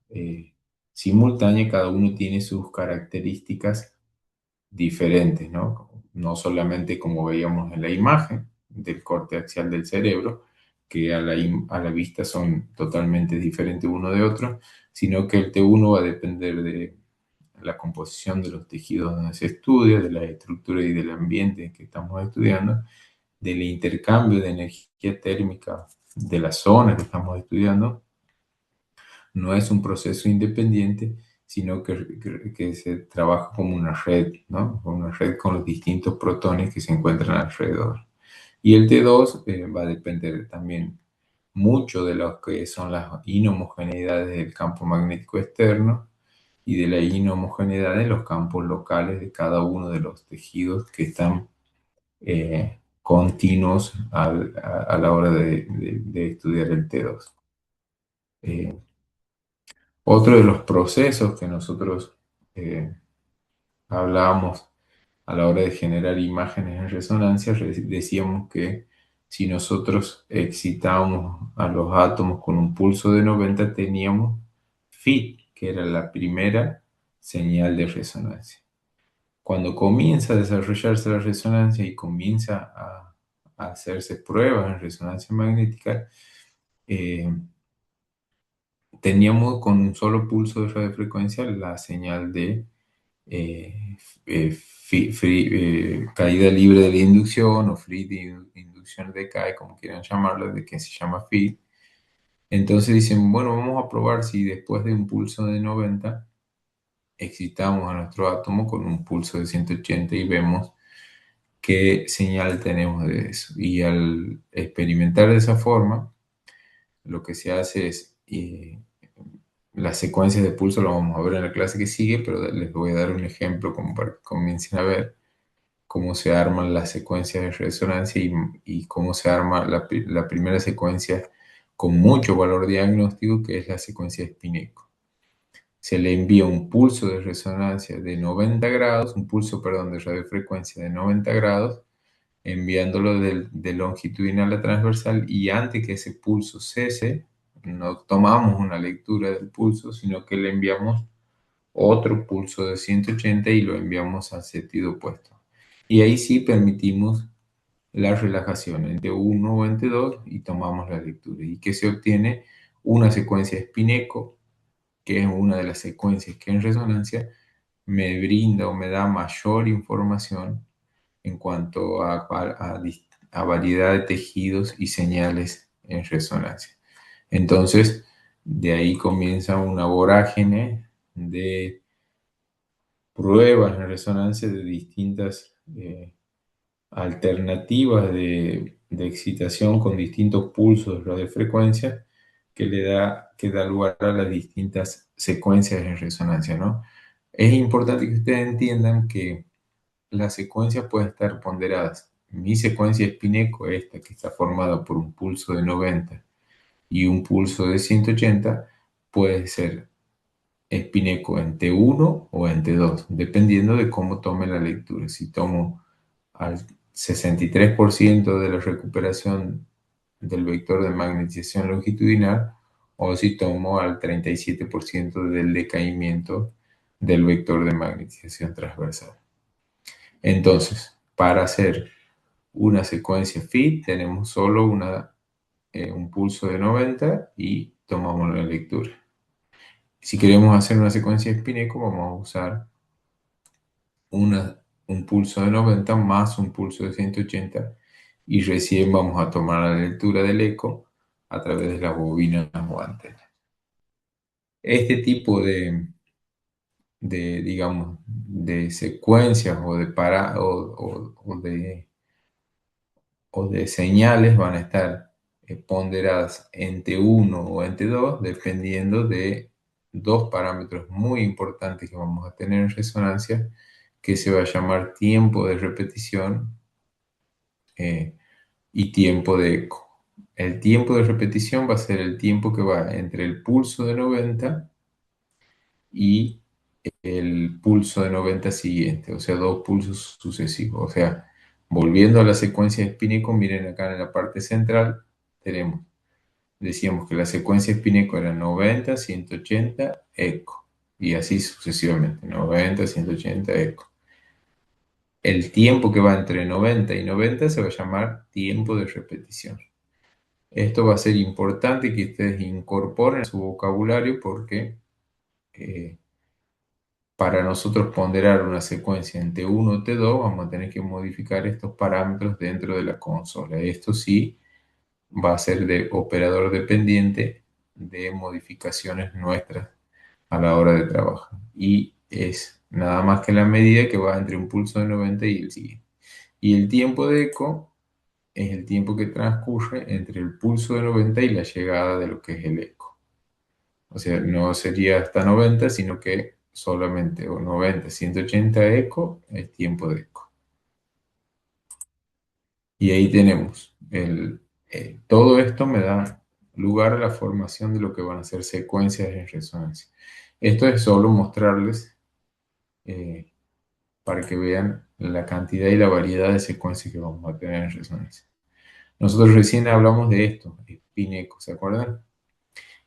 simultánea, cada uno tiene sus características diferentes, ¿no? No solamente como veíamos en la imagen del corte axial del cerebro, que a la vista son totalmente diferentes uno de otro, sino que el T1 va a depender de la composición de los tejidos donde se estudia, de la estructura y del ambiente que estamos estudiando, del intercambio de energía térmica de la zona que estamos estudiando. No es un proceso independiente, sino que se trabaja como una red, ¿no? Una red con los distintos protones que se encuentran alrededor. Y el T2 va a depender también mucho de lo que son las inhomogeneidades del campo magnético externo y de la inhomogeneidad de los campos locales de cada uno de los tejidos que están continuos a la hora de estudiar el T2. Eh, Otro de los procesos que nosotros eh, hablábamos a la hora de generar imágenes en resonancia, decíamos que si nosotros excitábamos a los átomos con un pulso de 90, teníamos FIT, que era la primera señal de resonancia. Cuando comienza a desarrollarse la resonancia y comienza a hacerse pruebas en resonancia magnética, eh, teníamos con un solo pulso de radiofrecuencia la señal de caída libre de la inducción, o free de inducción de CAE, como quieran llamarlo, de que se llama FIT. Entonces dicen, bueno, vamos a probar si después de un pulso de 90 excitamos a nuestro átomo con un pulso de 180 y vemos qué señal tenemos de eso. Y al experimentar de esa forma, lo que se hace es, las secuencias de pulso lo vamos a ver en la clase que sigue, pero les voy a dar un ejemplo como para que comiencen a ver cómo se arman las secuencias de resonancia, y cómo se arma la primera secuencia con mucho valor diagnóstico, que es la secuencia de Spineco. Se le envía un pulso de resonancia de 90 grados, un pulso, perdón, de radiofrecuencia de 90 grados, enviándolo de longitudinal a transversal, y antes que ese pulso cese, no tomamos una lectura del pulso, sino que le enviamos otro pulso de 180 y lo enviamos al sentido opuesto. Y ahí sí permitimos la relajación entre uno o entre dos y tomamos la lectura. ¿Y que se obtiene? Una secuencia Spineco, que es una de las secuencias que en resonancia me brinda o me da mayor información en cuanto a variedad de tejidos y señales en resonancia. Entonces, De ahí comienza una vorágine de pruebas en resonancia de distintas alternativas de excitación con distintos pulsos de radiofrecuencia que da lugar a las distintas secuencias en resonancia, ¿no? Es importante que ustedes entiendan que las secuencias pueden estar ponderadas. Mi secuencia Spinecco, esta que está formada por un pulso de 90 y un pulso de 180, puede ser Spinecco en T1 o en T2, dependiendo de cómo tome la lectura. Si tomo al 63% de la recuperación del vector de magnetización longitudinal o si tomo al 37% del decaimiento del vector de magnetización transversal. Entonces, para hacer una secuencia FIT tenemos solo un pulso de 90 y tomamos la lectura. Si queremos hacer una secuencia Spinecco, vamos a usar un pulso de 90 más un pulso de 180 y recién vamos a tomar la lectura del eco a través de las bobinas o antenas. Este tipo digamos, de secuencias o de señales van a estar ponderadas en T1 o en T2 dependiendo de dos parámetros muy importantes que vamos a tener en resonancia, que se va a llamar tiempo de repetición eh, y tiempo de eco. El tiempo de repetición va a ser el tiempo que va entre el pulso de 90 y el pulso de 90 siguiente, o sea, dos pulsos sucesivos. O sea, volviendo a la secuencia de Spinnaker, miren acá en la parte central, tenemos, decíamos que la secuencia de Spinnaker era 90, 180, eco, y así sucesivamente, 90, 180, eco. El tiempo que va entre 90 y 90 se va a llamar tiempo de repetición. Esto va a ser importante que ustedes incorporen a su vocabulario porque eh, para nosotros ponderar una secuencia en T1 o T2 vamos a tener que modificar estos parámetros dentro de la consola. Esto sí va a ser de operador dependiente de modificaciones nuestras a la hora de trabajar. Y es nada más que la medida que va entre un pulso de 90 y el siguiente. Y el tiempo de eco es el tiempo que transcurre entre el pulso de 90 y la llegada de lo que es el eco. O sea, no sería hasta 90, sino que solamente o 90, 180 eco es tiempo de eco. Y ahí tenemos todo esto me da lugar a la formación de lo que van a ser secuencias en resonancia. Esto es solo mostrarles eh, para que vean la cantidad y la variedad de secuencias que vamos a tener en resonancia. Nosotros recién hablamos de esto, Spinnaker, ¿se acuerdan?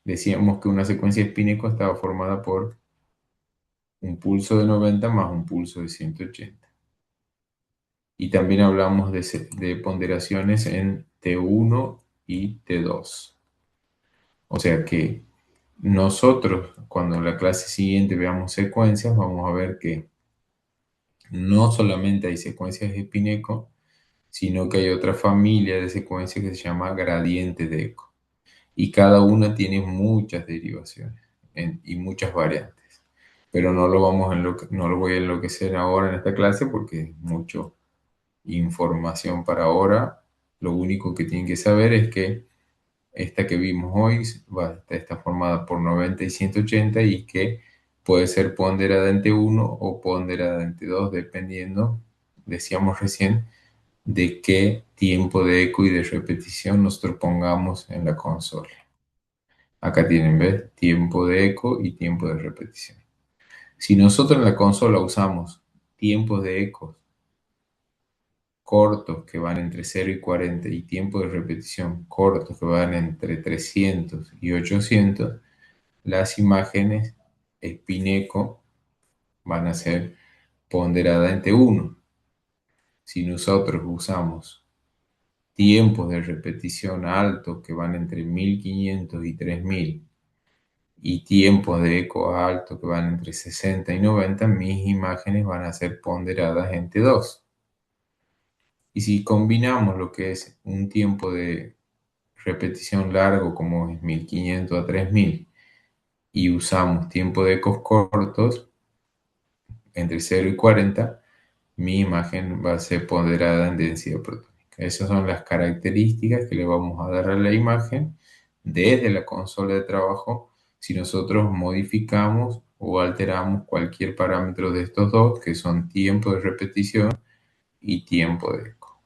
Decíamos que una secuencia Spinnaker estaba formada por un pulso de 90 más un pulso de 180. Y también hablamos de ponderaciones en T1 y T2. O sea que nosotros, cuando en la clase siguiente veamos secuencias, vamos a ver que no solamente hay secuencias de Spinnaker, sino que hay otra familia de secuencias que se llama gradiente de eco. Y cada una tiene muchas derivaciones y muchas variantes. Pero no lo voy a enloquecer ahora en esta clase porque es mucha información para ahora. Lo único que tienen que saber es que esta que vimos hoy está formada por 90 y 180 y que puede ser ponderada en T1 o ponderada en T2 dependiendo, decíamos recién, de qué tiempo de eco y de repetición nosotros pongamos en la consola. Acá tienen, ¿ves? Tiempo de eco y tiempo de repetición. Si nosotros en la consola usamos tiempos de eco cortos que van entre 0 y 40 y tiempos de repetición cortos que van entre 300 y 800, las imágenes Spinnaker van a ser ponderadas en T1. Si nosotros usamos tiempos de repetición altos que van entre 1500 y 3000 y tiempos de eco alto que van entre 60 y 90, mis imágenes van a ser ponderadas en T2. Y si combinamos lo que es un tiempo de repetición largo como es 1500 a 3000 y usamos tiempo de ecos cortos entre 0 y 40, mi imagen va a ser ponderada en densidad protónica. Esas son las características que le vamos a dar a la imagen desde la consola de trabajo si nosotros modificamos o alteramos cualquier parámetro de estos dos, que son tiempo de repetición y tiempo de eco.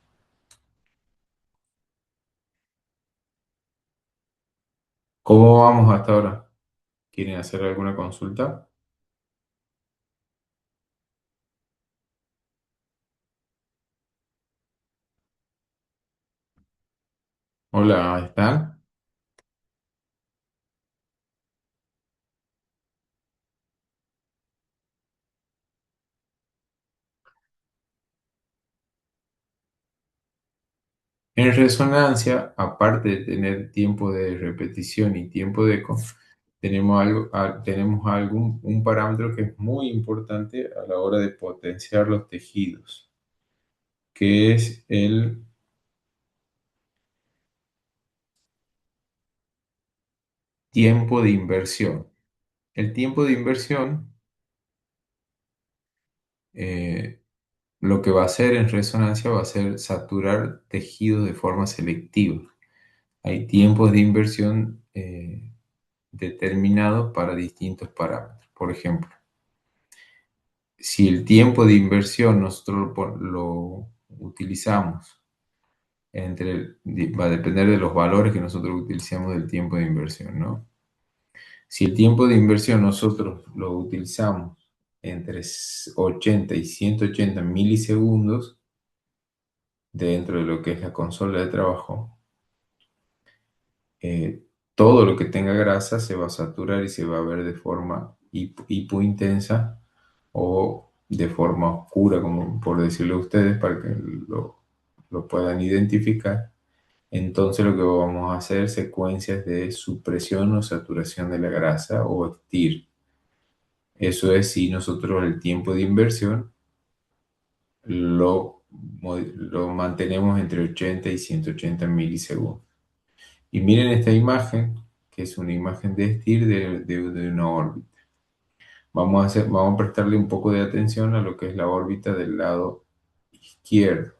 ¿Cómo vamos hasta ahora? ¿Quieren hacer alguna consulta? Hola, ¿están? En resonancia, aparte de tener tiempo de repetición y tiempo de eco, tenemos un parámetro que es muy importante a la hora de potenciar los tejidos, que es el tiempo de inversión. El tiempo de inversión, eh, lo que va a hacer en resonancia va a ser saturar tejidos de forma selectiva. Hay tiempos de inversión determinados para distintos parámetros. Por ejemplo, si el tiempo de inversión nosotros lo utilizamos va a depender de los valores que nosotros utilicemos del tiempo de inversión, ¿no? Si el tiempo de inversión nosotros lo utilizamos entre 80 y 180 milisegundos dentro de lo que es la consola de trabajo, eh, todo lo que tenga grasa se va a saturar y se va a ver de forma hipointensa o de forma oscura, como por decirlo a ustedes, para que lo puedan identificar. Entonces lo que vamos a hacer es secuencias de supresión o saturación de la grasa o STIR. Eso es si nosotros el tiempo de inversión lo mantenemos entre 80 y 180 milisegundos. Y miren esta imagen, que es una imagen de STIR de una órbita. Vamos a prestarle un poco de atención a lo que es la órbita del lado izquierdo.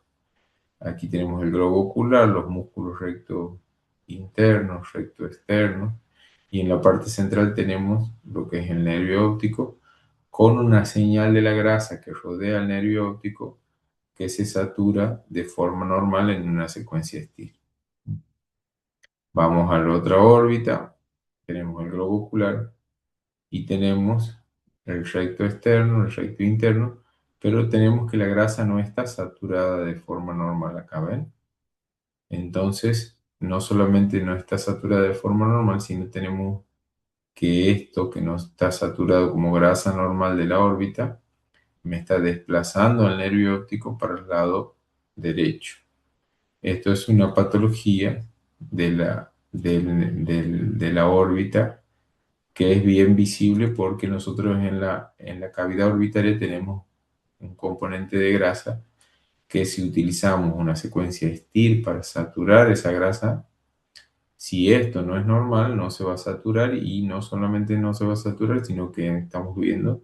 Aquí tenemos el globo ocular, los músculos recto internos, recto externos, y en la parte central tenemos lo que es el nervio óptico, con una señal de la grasa que rodea el nervio óptico que se satura de forma normal en una secuencia STIR. Vamos a la otra órbita, tenemos el globo ocular y tenemos el recto externo, el recto interno, pero tenemos que la grasa no está saturada de forma normal acá, ¿ven? Entonces, no solamente no está saturada de forma normal, sino tenemos que esto que no está saturado como grasa normal de la órbita, me está desplazando al nervio óptico para el lado derecho. Esto es una patología de la órbita que es bien visible porque nosotros en la cavidad orbitaria tenemos un componente de grasa que si utilizamos una secuencia STIR para saturar esa grasa, si esto no es normal, no se va a saturar y no solamente no se va a saturar, sino que estamos viendo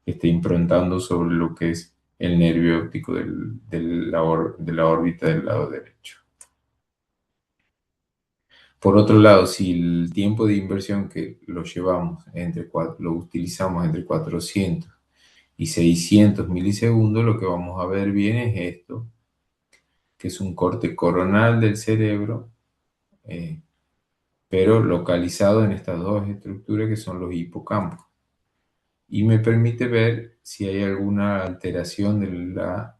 que está improntando sobre lo que es el nervio óptico de la órbita del lado derecho. Por otro lado, si el tiempo de inversión que lo llevamos lo utilizamos entre 400 y 600 milisegundos, lo que vamos a ver bien es esto, que es un corte coronal del cerebro, eh, pero localizado en estas dos estructuras que son los hipocampos. Y me permite ver si hay alguna alteración de la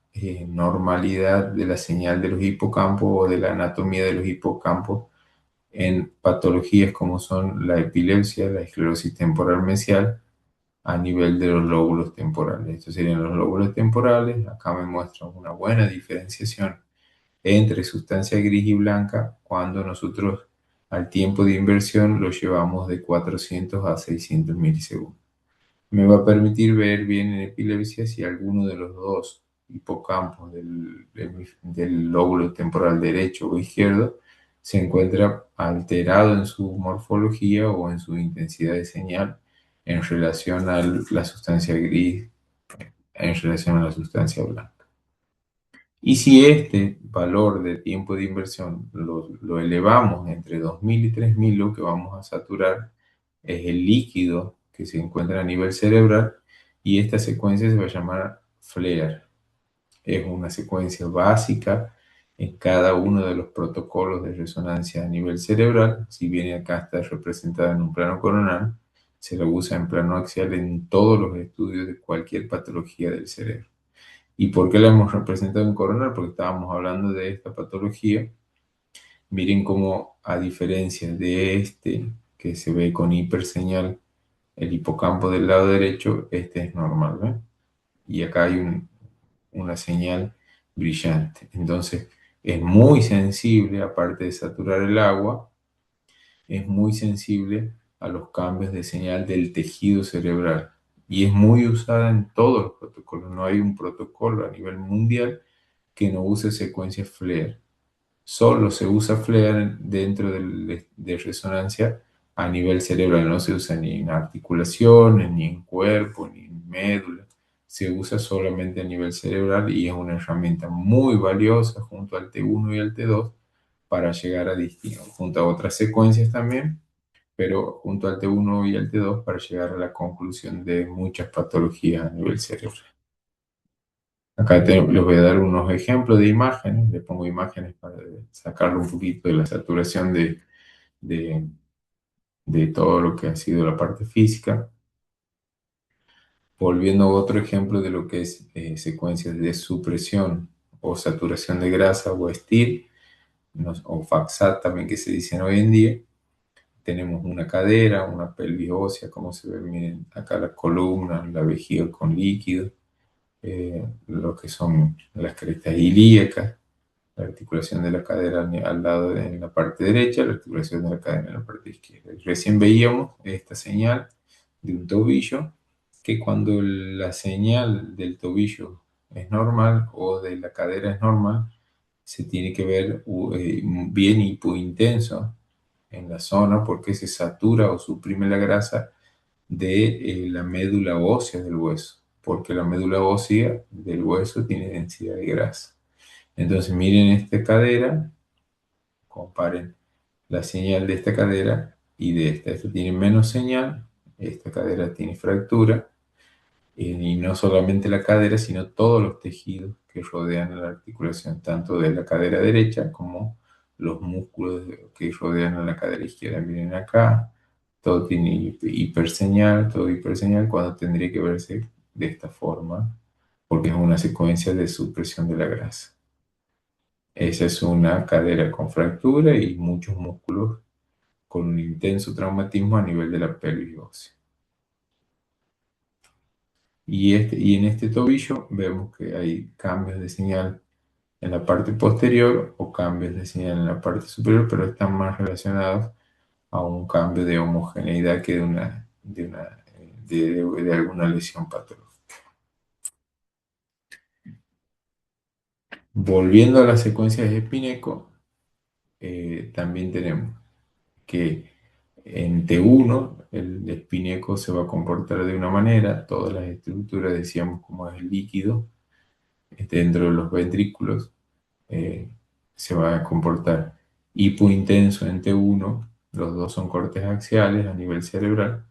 normalidad de la señal de los hipocampos o de la anatomía de los hipocampos en patologías como son la epilepsia, la esclerosis temporal mesial, a nivel de los lóbulos temporales. Estos serían los lóbulos temporales. Acá me muestra una buena diferenciación entre sustancia gris y blanca cuando nosotros al tiempo de inversión lo llevamos de 400 a 600 milisegundos. Me va a permitir ver bien en epilepsia si alguno de los dos hipocampos del lóbulo temporal derecho o izquierdo se encuentra alterado en su morfología o en su intensidad de señal en relación a la sustancia gris, en relación a la sustancia blanca. Y si este valor de tiempo de inversión lo elevamos entre 2000 y 3000, lo que vamos a saturar es el líquido que se encuentra a nivel cerebral, y esta secuencia se va a llamar FLAIR. Es una secuencia básica en cada uno de los protocolos de resonancia a nivel cerebral. Si bien acá está representada en un plano coronal, se la usa en plano axial en todos los estudios de cualquier patología del cerebro. ¿Y por qué la hemos representado en coronal? Porque estábamos hablando de esta patología. Miren cómo, a diferencia de este, que se ve con hiperseñal, el hipocampo del lado derecho, este es normal, ¿ven? Y acá hay una señal brillante. Entonces, es muy sensible, aparte de saturar el agua, es muy sensible a los cambios de señal del tejido cerebral. Y es muy usada en todos los protocolos. No hay un protocolo a nivel mundial que no use secuencias FLAIR. Solo se usa FLAIR dentro de resonancia a nivel cerebral. No se usa ni en articulaciones, ni en cuerpo, ni en médula. Se usa solamente a nivel cerebral y es una herramienta muy valiosa junto al T1 y al T2 para llegar a distinguir, junto a otras secuencias también, pero junto al T1 y al T2 para llegar a la conclusión de muchas patologías a nivel cerebral. Acá les voy a dar unos ejemplos de imágenes, le pongo imágenes para sacarle un poquito de la saturación de, de todo lo que ha sido la parte física. Volviendo a otro ejemplo de lo que es secuencias de supresión o saturación de grasa o STIR, o FAXAT también que se dicen hoy en día. Tenemos una cadera, una pelvis ósea, como se ve, miren acá la columna, la vejiga con líquido, lo que son las crestas ilíacas, la articulación de la cadera al lado en la parte derecha, la articulación de la cadera en la parte izquierda. Y recién veíamos esta señal de un tobillo, que cuando la señal del tobillo es normal o de la cadera es normal, se tiene que ver bien hipointenso en la zona porque se satura o suprime la grasa de la médula ósea del hueso, porque la médula ósea del hueso tiene densidad de grasa. Entonces miren esta cadera, comparen la señal de esta cadera y de esta. Esta tiene menos señal, esta cadera tiene fractura, y no solamente la cadera, sino todos los tejidos que rodean a la articulación, tanto de la cadera derecha como los músculos que rodean a la cadera izquierda. Miren acá, todo tiene hiperseñal, todo hiperseñal, cuando tendría que verse de esta forma, porque es una secuencia de supresión de la grasa. Esa es una cadera con fractura y muchos músculos con un intenso traumatismo a nivel de la pelvis ósea. Y en este tobillo vemos que hay cambios de señal en la parte posterior o cambios de señal en la parte superior, pero están más relacionados a un cambio de homogeneidad que de alguna lesión patológica. Volviendo a las secuencias de Spineco, también tenemos que en T1 el espineco se va a comportar de una manera, todas las estructuras, decíamos, como es el líquido dentro de los ventrículos, eh, se va a comportar hipointenso en T1, los dos son cortes axiales a nivel cerebral,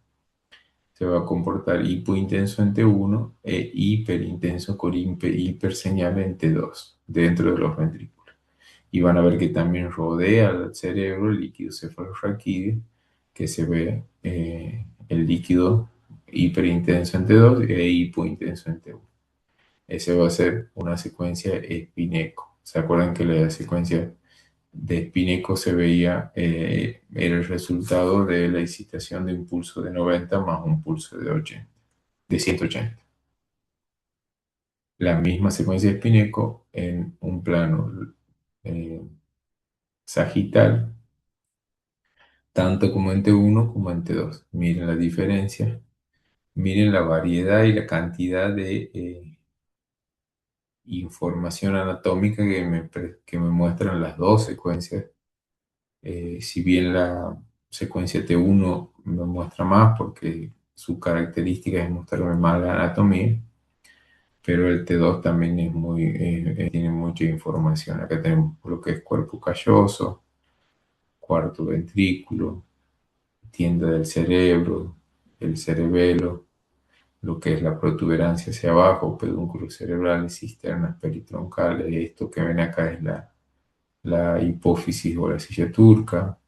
se va a comportar hipointenso en T1 e hiperintenso con hiperseñal en T2, dentro de los ventrículos. Y van a ver que también rodea al cerebro el líquido cefalorraquídeo, que se ve el líquido hiperintenso en T2 e hipointenso en T1. Esa va a ser una secuencia Spineco. ¿Se acuerdan que la secuencia de Spineco se veía, era el resultado de la excitación de un pulso de 90 más un pulso de 180? La misma secuencia de Spineco en un plano eh, sagital, tanto como en T1 como en T2. Miren la diferencia, miren la variedad y la cantidad de información anatómica que me muestran las dos secuencias. Si bien la secuencia T1 me muestra más porque su característica es mostrarme más la anatomía, pero el T2 también es tiene mucha información. Acá tenemos lo que es cuerpo calloso, cuarto ventrículo, tienda del cerebro, el cerebelo, lo que es la protuberancia hacia abajo, pedúnculos cerebrales, cisternas peritroncales. Esto que ven acá es la hipófisis o la silla turca.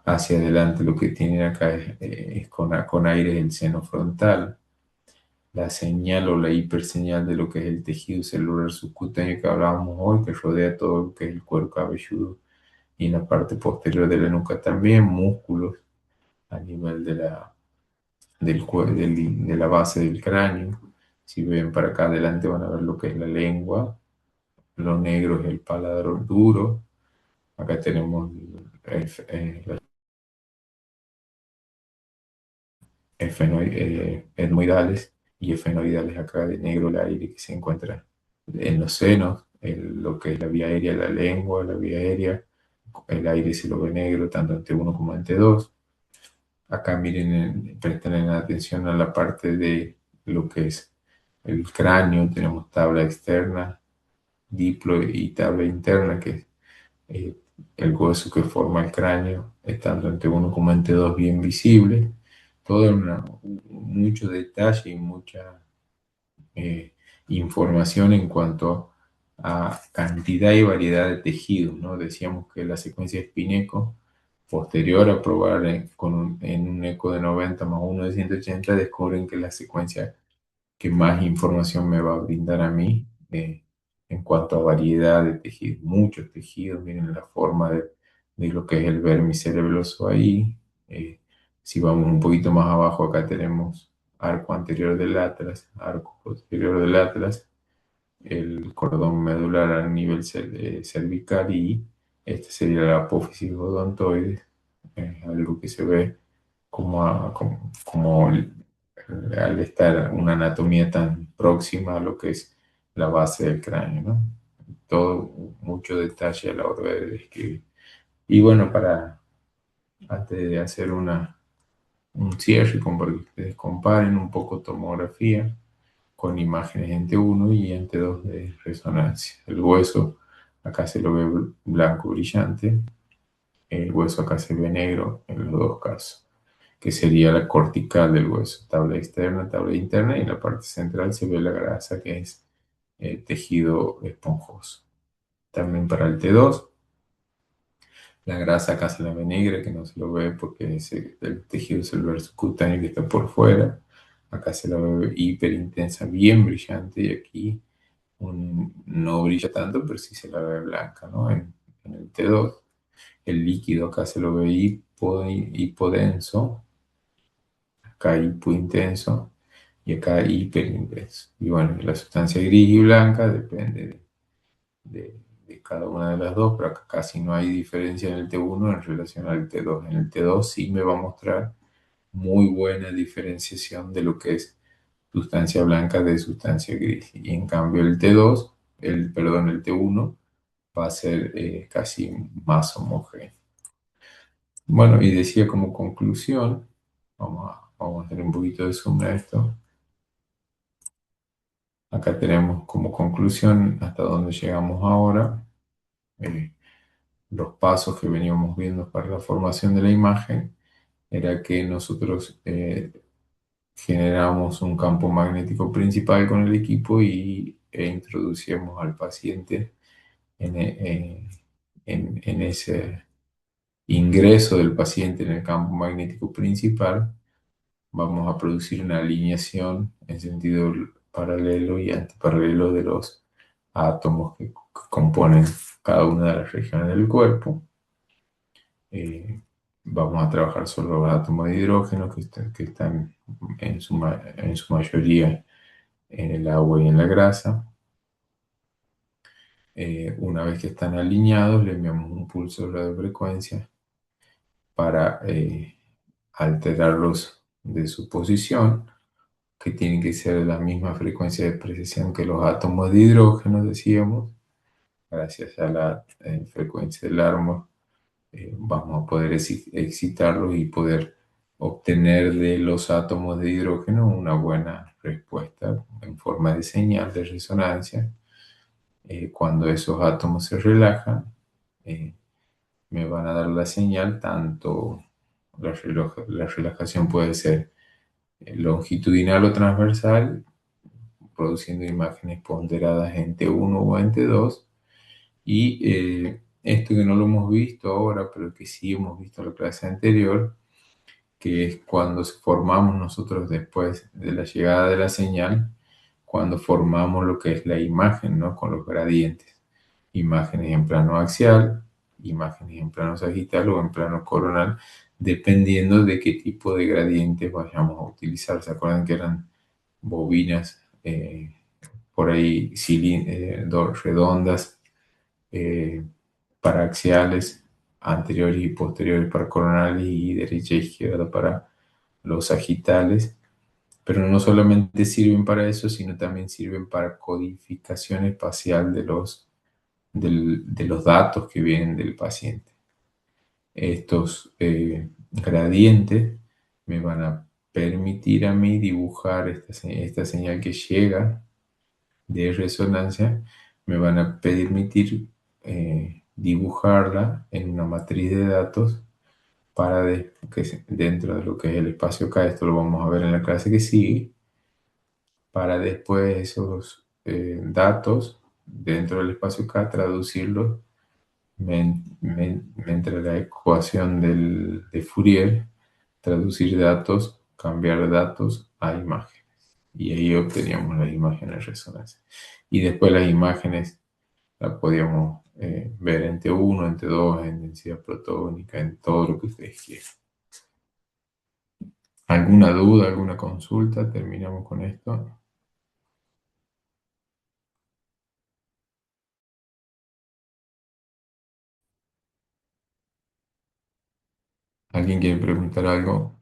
Hacia adelante lo que tienen acá es con aire el seno frontal. La señal o la hiperseñal de lo que es el tejido celular subcutáneo que hablábamos hoy, que rodea todo lo que es el cuero cabelludo y en la parte posterior de la nuca también, músculos a nivel de la base del cráneo. Si ven para acá adelante van a ver lo que es la lengua, lo negro es el paladar duro, acá tenemos las etmoidales y efenoidales acá de negro el aire que se encuentra en los senos, lo que es la vía aérea, la lengua, la vía aérea, el aire se lo ve negro tanto en T1 como en T2. Acá miren, presten atención a la parte de lo que es el cráneo, tenemos tabla externa, diplo y tabla interna, que es eh, el hueso que forma el cráneo, tanto en T1 como en T2 bien visible. Todo mucho detalle y mucha eh, información en cuanto a cantidad y variedad de tejidos, ¿no? Decíamos que la secuencia de Spineco, posterior a probar en un eco de 90 más uno de 180, descubren que la secuencia que más información me va a brindar a mí en cuanto a variedad de tejidos, muchos tejidos, miren la forma de lo que es el vermis cerebroso ahí. eh, si vamos un poquito más abajo, acá tenemos arco anterior del atlas, arco posterior del atlas, el cordón medular a nivel cervical y este sería la apófisis odontoides, algo que se ve como al estar una anatomía tan próxima a lo que es la base del cráneo, ¿no? Todo mucho detalle a la hora de describir. Y bueno, antes de hacer un cierre, como para que ustedes comparen un poco tomografía con imágenes en T1 y en T2 de resonancia. El hueso acá se lo ve blanco brillante, el hueso acá se ve negro en los dos casos, que sería la cortical del hueso, tabla externa, tabla interna, y en la parte central se ve la grasa que es tejido esponjoso. También para el T2, la grasa acá se la ve negra, que no se lo ve porque es el tejido celular subcutáneo que está por fuera. Acá se la ve hiper intensa, bien brillante, y aquí no brilla tanto, pero sí se la ve blanca, ¿no? En el T2, el líquido acá se lo ve hipodenso, acá hipointenso y acá hiperintenso. Y bueno, la sustancia gris y blanca depende de cada una de las dos, pero acá casi no hay diferencia en el T1 en relación al T2. En el T2 sí me va a mostrar muy buena diferenciación de lo que es sustancia blanca de sustancia gris. Y en cambio el T1 va a ser casi más homogéneo. Bueno, y decía como conclusión, vamos a hacer un poquito de zoom a esto. Acá tenemos como conclusión hasta donde llegamos ahora, eh, los pasos que veníamos viendo para la formación de la imagen, era que nosotros generamos un campo magnético principal con el equipo e introducíamos al paciente en, en ese ingreso del paciente en el campo magnético principal. Vamos a producir una alineación en sentido paralelo y antiparalelo de los átomos que componen cada una de las regiones del cuerpo. Vamos a trabajar sobre los átomos de hidrógeno que están en su mayoría en el agua y en la grasa. Una vez que están alineados, le enviamos un pulso de radiofrecuencia para alterarlos de su posición, que tienen que ser la misma frecuencia de precesión que los átomos de hidrógeno, decíamos. Gracias a la frecuencia del árbol vamos a poder excitarlos y poder obtener de los átomos de hidrógeno una buena respuesta en forma de señal de resonancia. Cuando esos átomos se relajan, eh, me van a dar la señal, tanto la relajación puede ser longitudinal o transversal, produciendo imágenes ponderadas en T1 o en T2. Y esto que no lo hemos visto ahora, pero que sí hemos visto en la clase anterior, que es cuando formamos nosotros después de la llegada de la señal, cuando formamos lo que es la imagen, ¿no? Con los gradientes. Imágenes en plano axial, imágenes en plano sagital o en plano coronal, dependiendo de qué tipo de gradientes vayamos a utilizar. ¿Se acuerdan que eran bobinas por ahí redondas, eh, paraxiales, anteriores y posteriores para coronales y derecha e izquierda para los sagitales? Pero no solamente sirven para eso, sino también sirven para codificación espacial de los datos que vienen del paciente. Estos gradientes me van a permitir a mí dibujar esta señal que llega de resonancia, me van a permitir dibujarla en una matriz de datos dentro de lo que es el espacio K. Esto lo vamos a ver en la clase que sigue, para después esos datos dentro del espacio K traducirlos mediante la ecuación de Fourier, traducir datos, cambiar datos a imágenes. Y ahí obteníamos las imágenes de resonancia. Y después las imágenes las podíamos ver en T1, en T2, en densidad protónica, en todo lo que ustedes quieran. ¿Alguna duda, alguna consulta? Terminamos con esto. ¿Alguien quiere preguntar algo?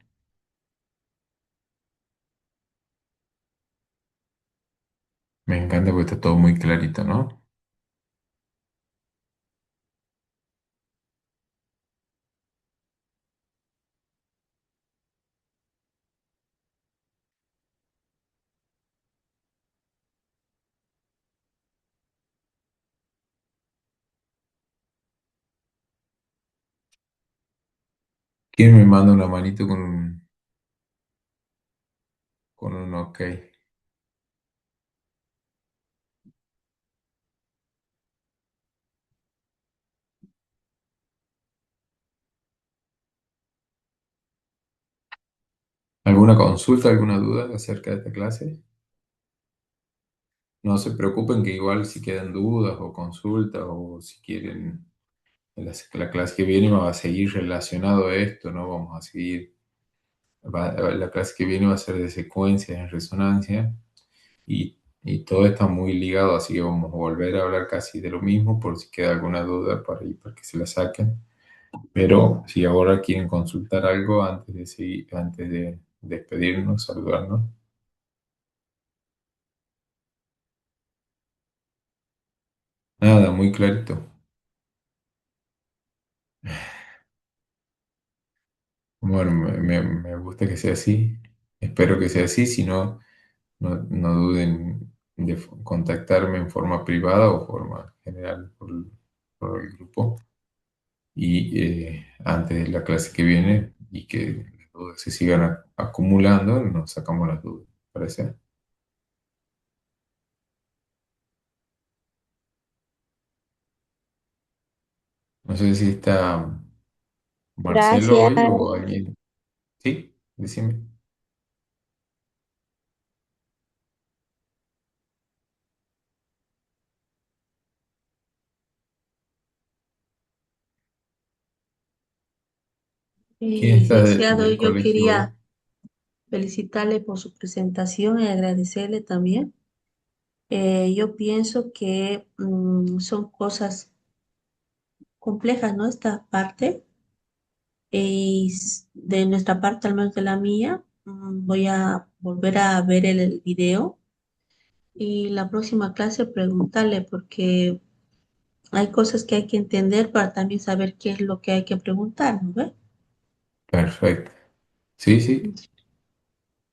Me encanta porque está todo muy clarito, ¿no? ¿Quién me manda una manito con un ok? ¿Alguna consulta, alguna duda acerca de esta clase? No se preocupen que igual si quedan dudas o consultas o si quieren, la clase que viene va a seguir relacionado a esto, ¿no? Vamos a seguir, la clase que viene va a ser de secuencias en resonancia y todo está muy ligado, así que vamos a volver a hablar casi de lo mismo por si queda alguna duda para que se la saquen. Pero si ahora quieren consultar algo antes de seguir, antes de despedirnos, saludarnos. Nada, muy clarito. Bueno, me gusta que sea así. Espero que sea así. Si no, no duden de contactarme en forma privada o forma general por el grupo. Y antes de la clase que viene y que las dudas se sigan acumulando, nos sacamos las dudas. ¿Parece? No sé si está Marcelo Gracias. hoy o alguien. Sí, decime. ¿Quién está Licenciado, del yo colegio hoy? quería felicitarle por su presentación y agradecerle también. Yo pienso que son cosas complejas, ¿no? Esta parte. De nuestra parte, al menos de la mía, voy a volver a ver el video y la próxima clase preguntarle porque hay cosas que hay que entender para también saber qué es lo que hay que preguntar, ¿no ve? Perfecto. Sí, sí.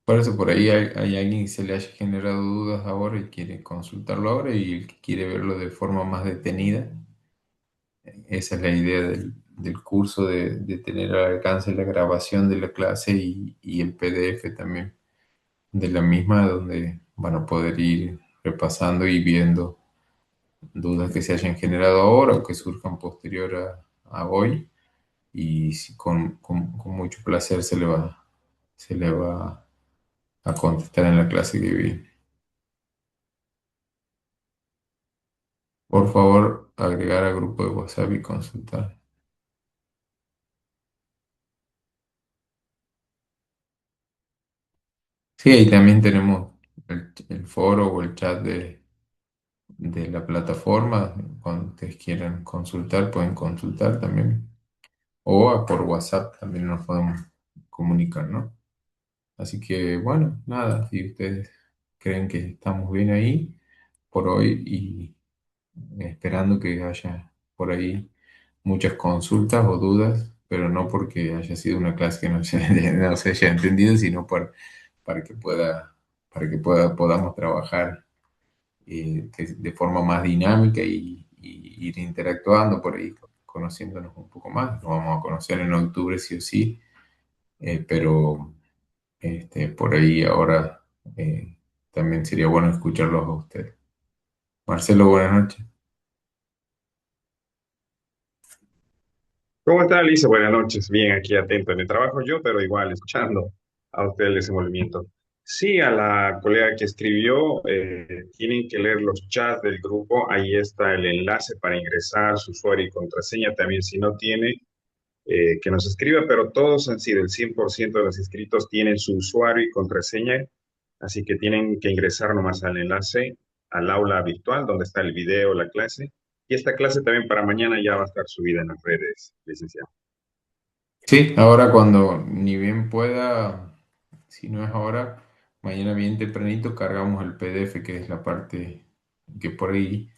Por eso por ahí hay alguien que se le haya generado dudas ahora y quiere consultarlo ahora y el que quiere verlo de forma más detenida. Esa es la idea del curso, de tener al alcance la grabación de la clase y el PDF también de la misma, donde van a poder ir repasando y viendo dudas que se hayan generado ahora o que surjan posterior a hoy. Y con mucho placer se le va a contestar en la clase que viene. Por favor, agregar al grupo de WhatsApp y consultar. Sí, ahí también tenemos el foro o el chat de la plataforma. Cuando ustedes quieran consultar, pueden consultar también. O por WhatsApp también nos podemos comunicar, ¿no? Así que bueno, nada, si ustedes creen que estamos bien ahí por hoy y esperando que haya por ahí muchas consultas o dudas, pero no porque haya sido una clase que no se, no se haya entendido, sino para que podamos trabajar de forma más dinámica y ir interactuando por ahí, conociéndonos un poco más. Nos vamos a conocer en octubre sí o sí, pero por ahí ahora también sería bueno escucharlos a ustedes. Marcelo, buenas noches. ¿Cómo está, Alicia? Buenas noches. Bien, aquí atento en el trabajo yo, pero igual escuchando a ustedes ese movimiento. Sí, a la colega que escribió, tienen que leer los chats del grupo. Ahí está el enlace para ingresar su usuario y contraseña. También, si no tiene, que nos escriba, pero todos han sido, el 100% de los inscritos tienen su usuario y contraseña. Así que tienen que ingresar nomás al enlace, al aula virtual, donde está el video, la clase. Y esta clase también para mañana ya va a estar subida en las redes, licenciado. Sí, ahora cuando ni bien pueda, si no es ahora, mañana bien tempranito cargamos el PDF, que es la parte que por ahí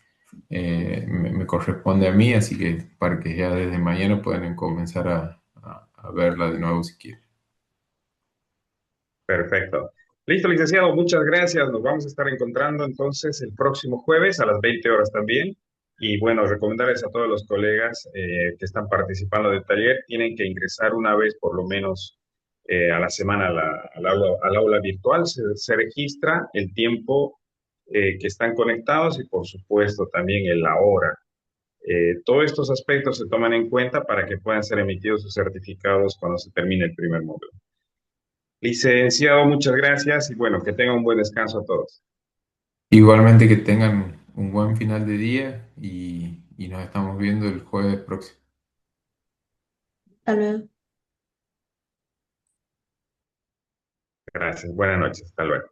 me corresponde a mí, así que para que ya desde mañana puedan comenzar a verla de nuevo si quieren. Perfecto. Listo, licenciado, muchas gracias. Nos vamos a estar encontrando entonces el próximo jueves a las 20 horas también. Y bueno, recomendarles a todos los colegas que están participando del taller, tienen que ingresar una vez por lo menos a la semana al aula virtual. Se registra el tiempo que están conectados y por supuesto también la hora. Todos estos aspectos se toman en cuenta para que puedan ser emitidos sus certificados cuando se termine el primer módulo. Licenciado, muchas gracias y bueno, que tengan un buen descanso a todos. Igualmente que tengan un buen final de día y nos estamos viendo el jueves próximo. Hasta luego. Gracias, buenas noches, hasta luego.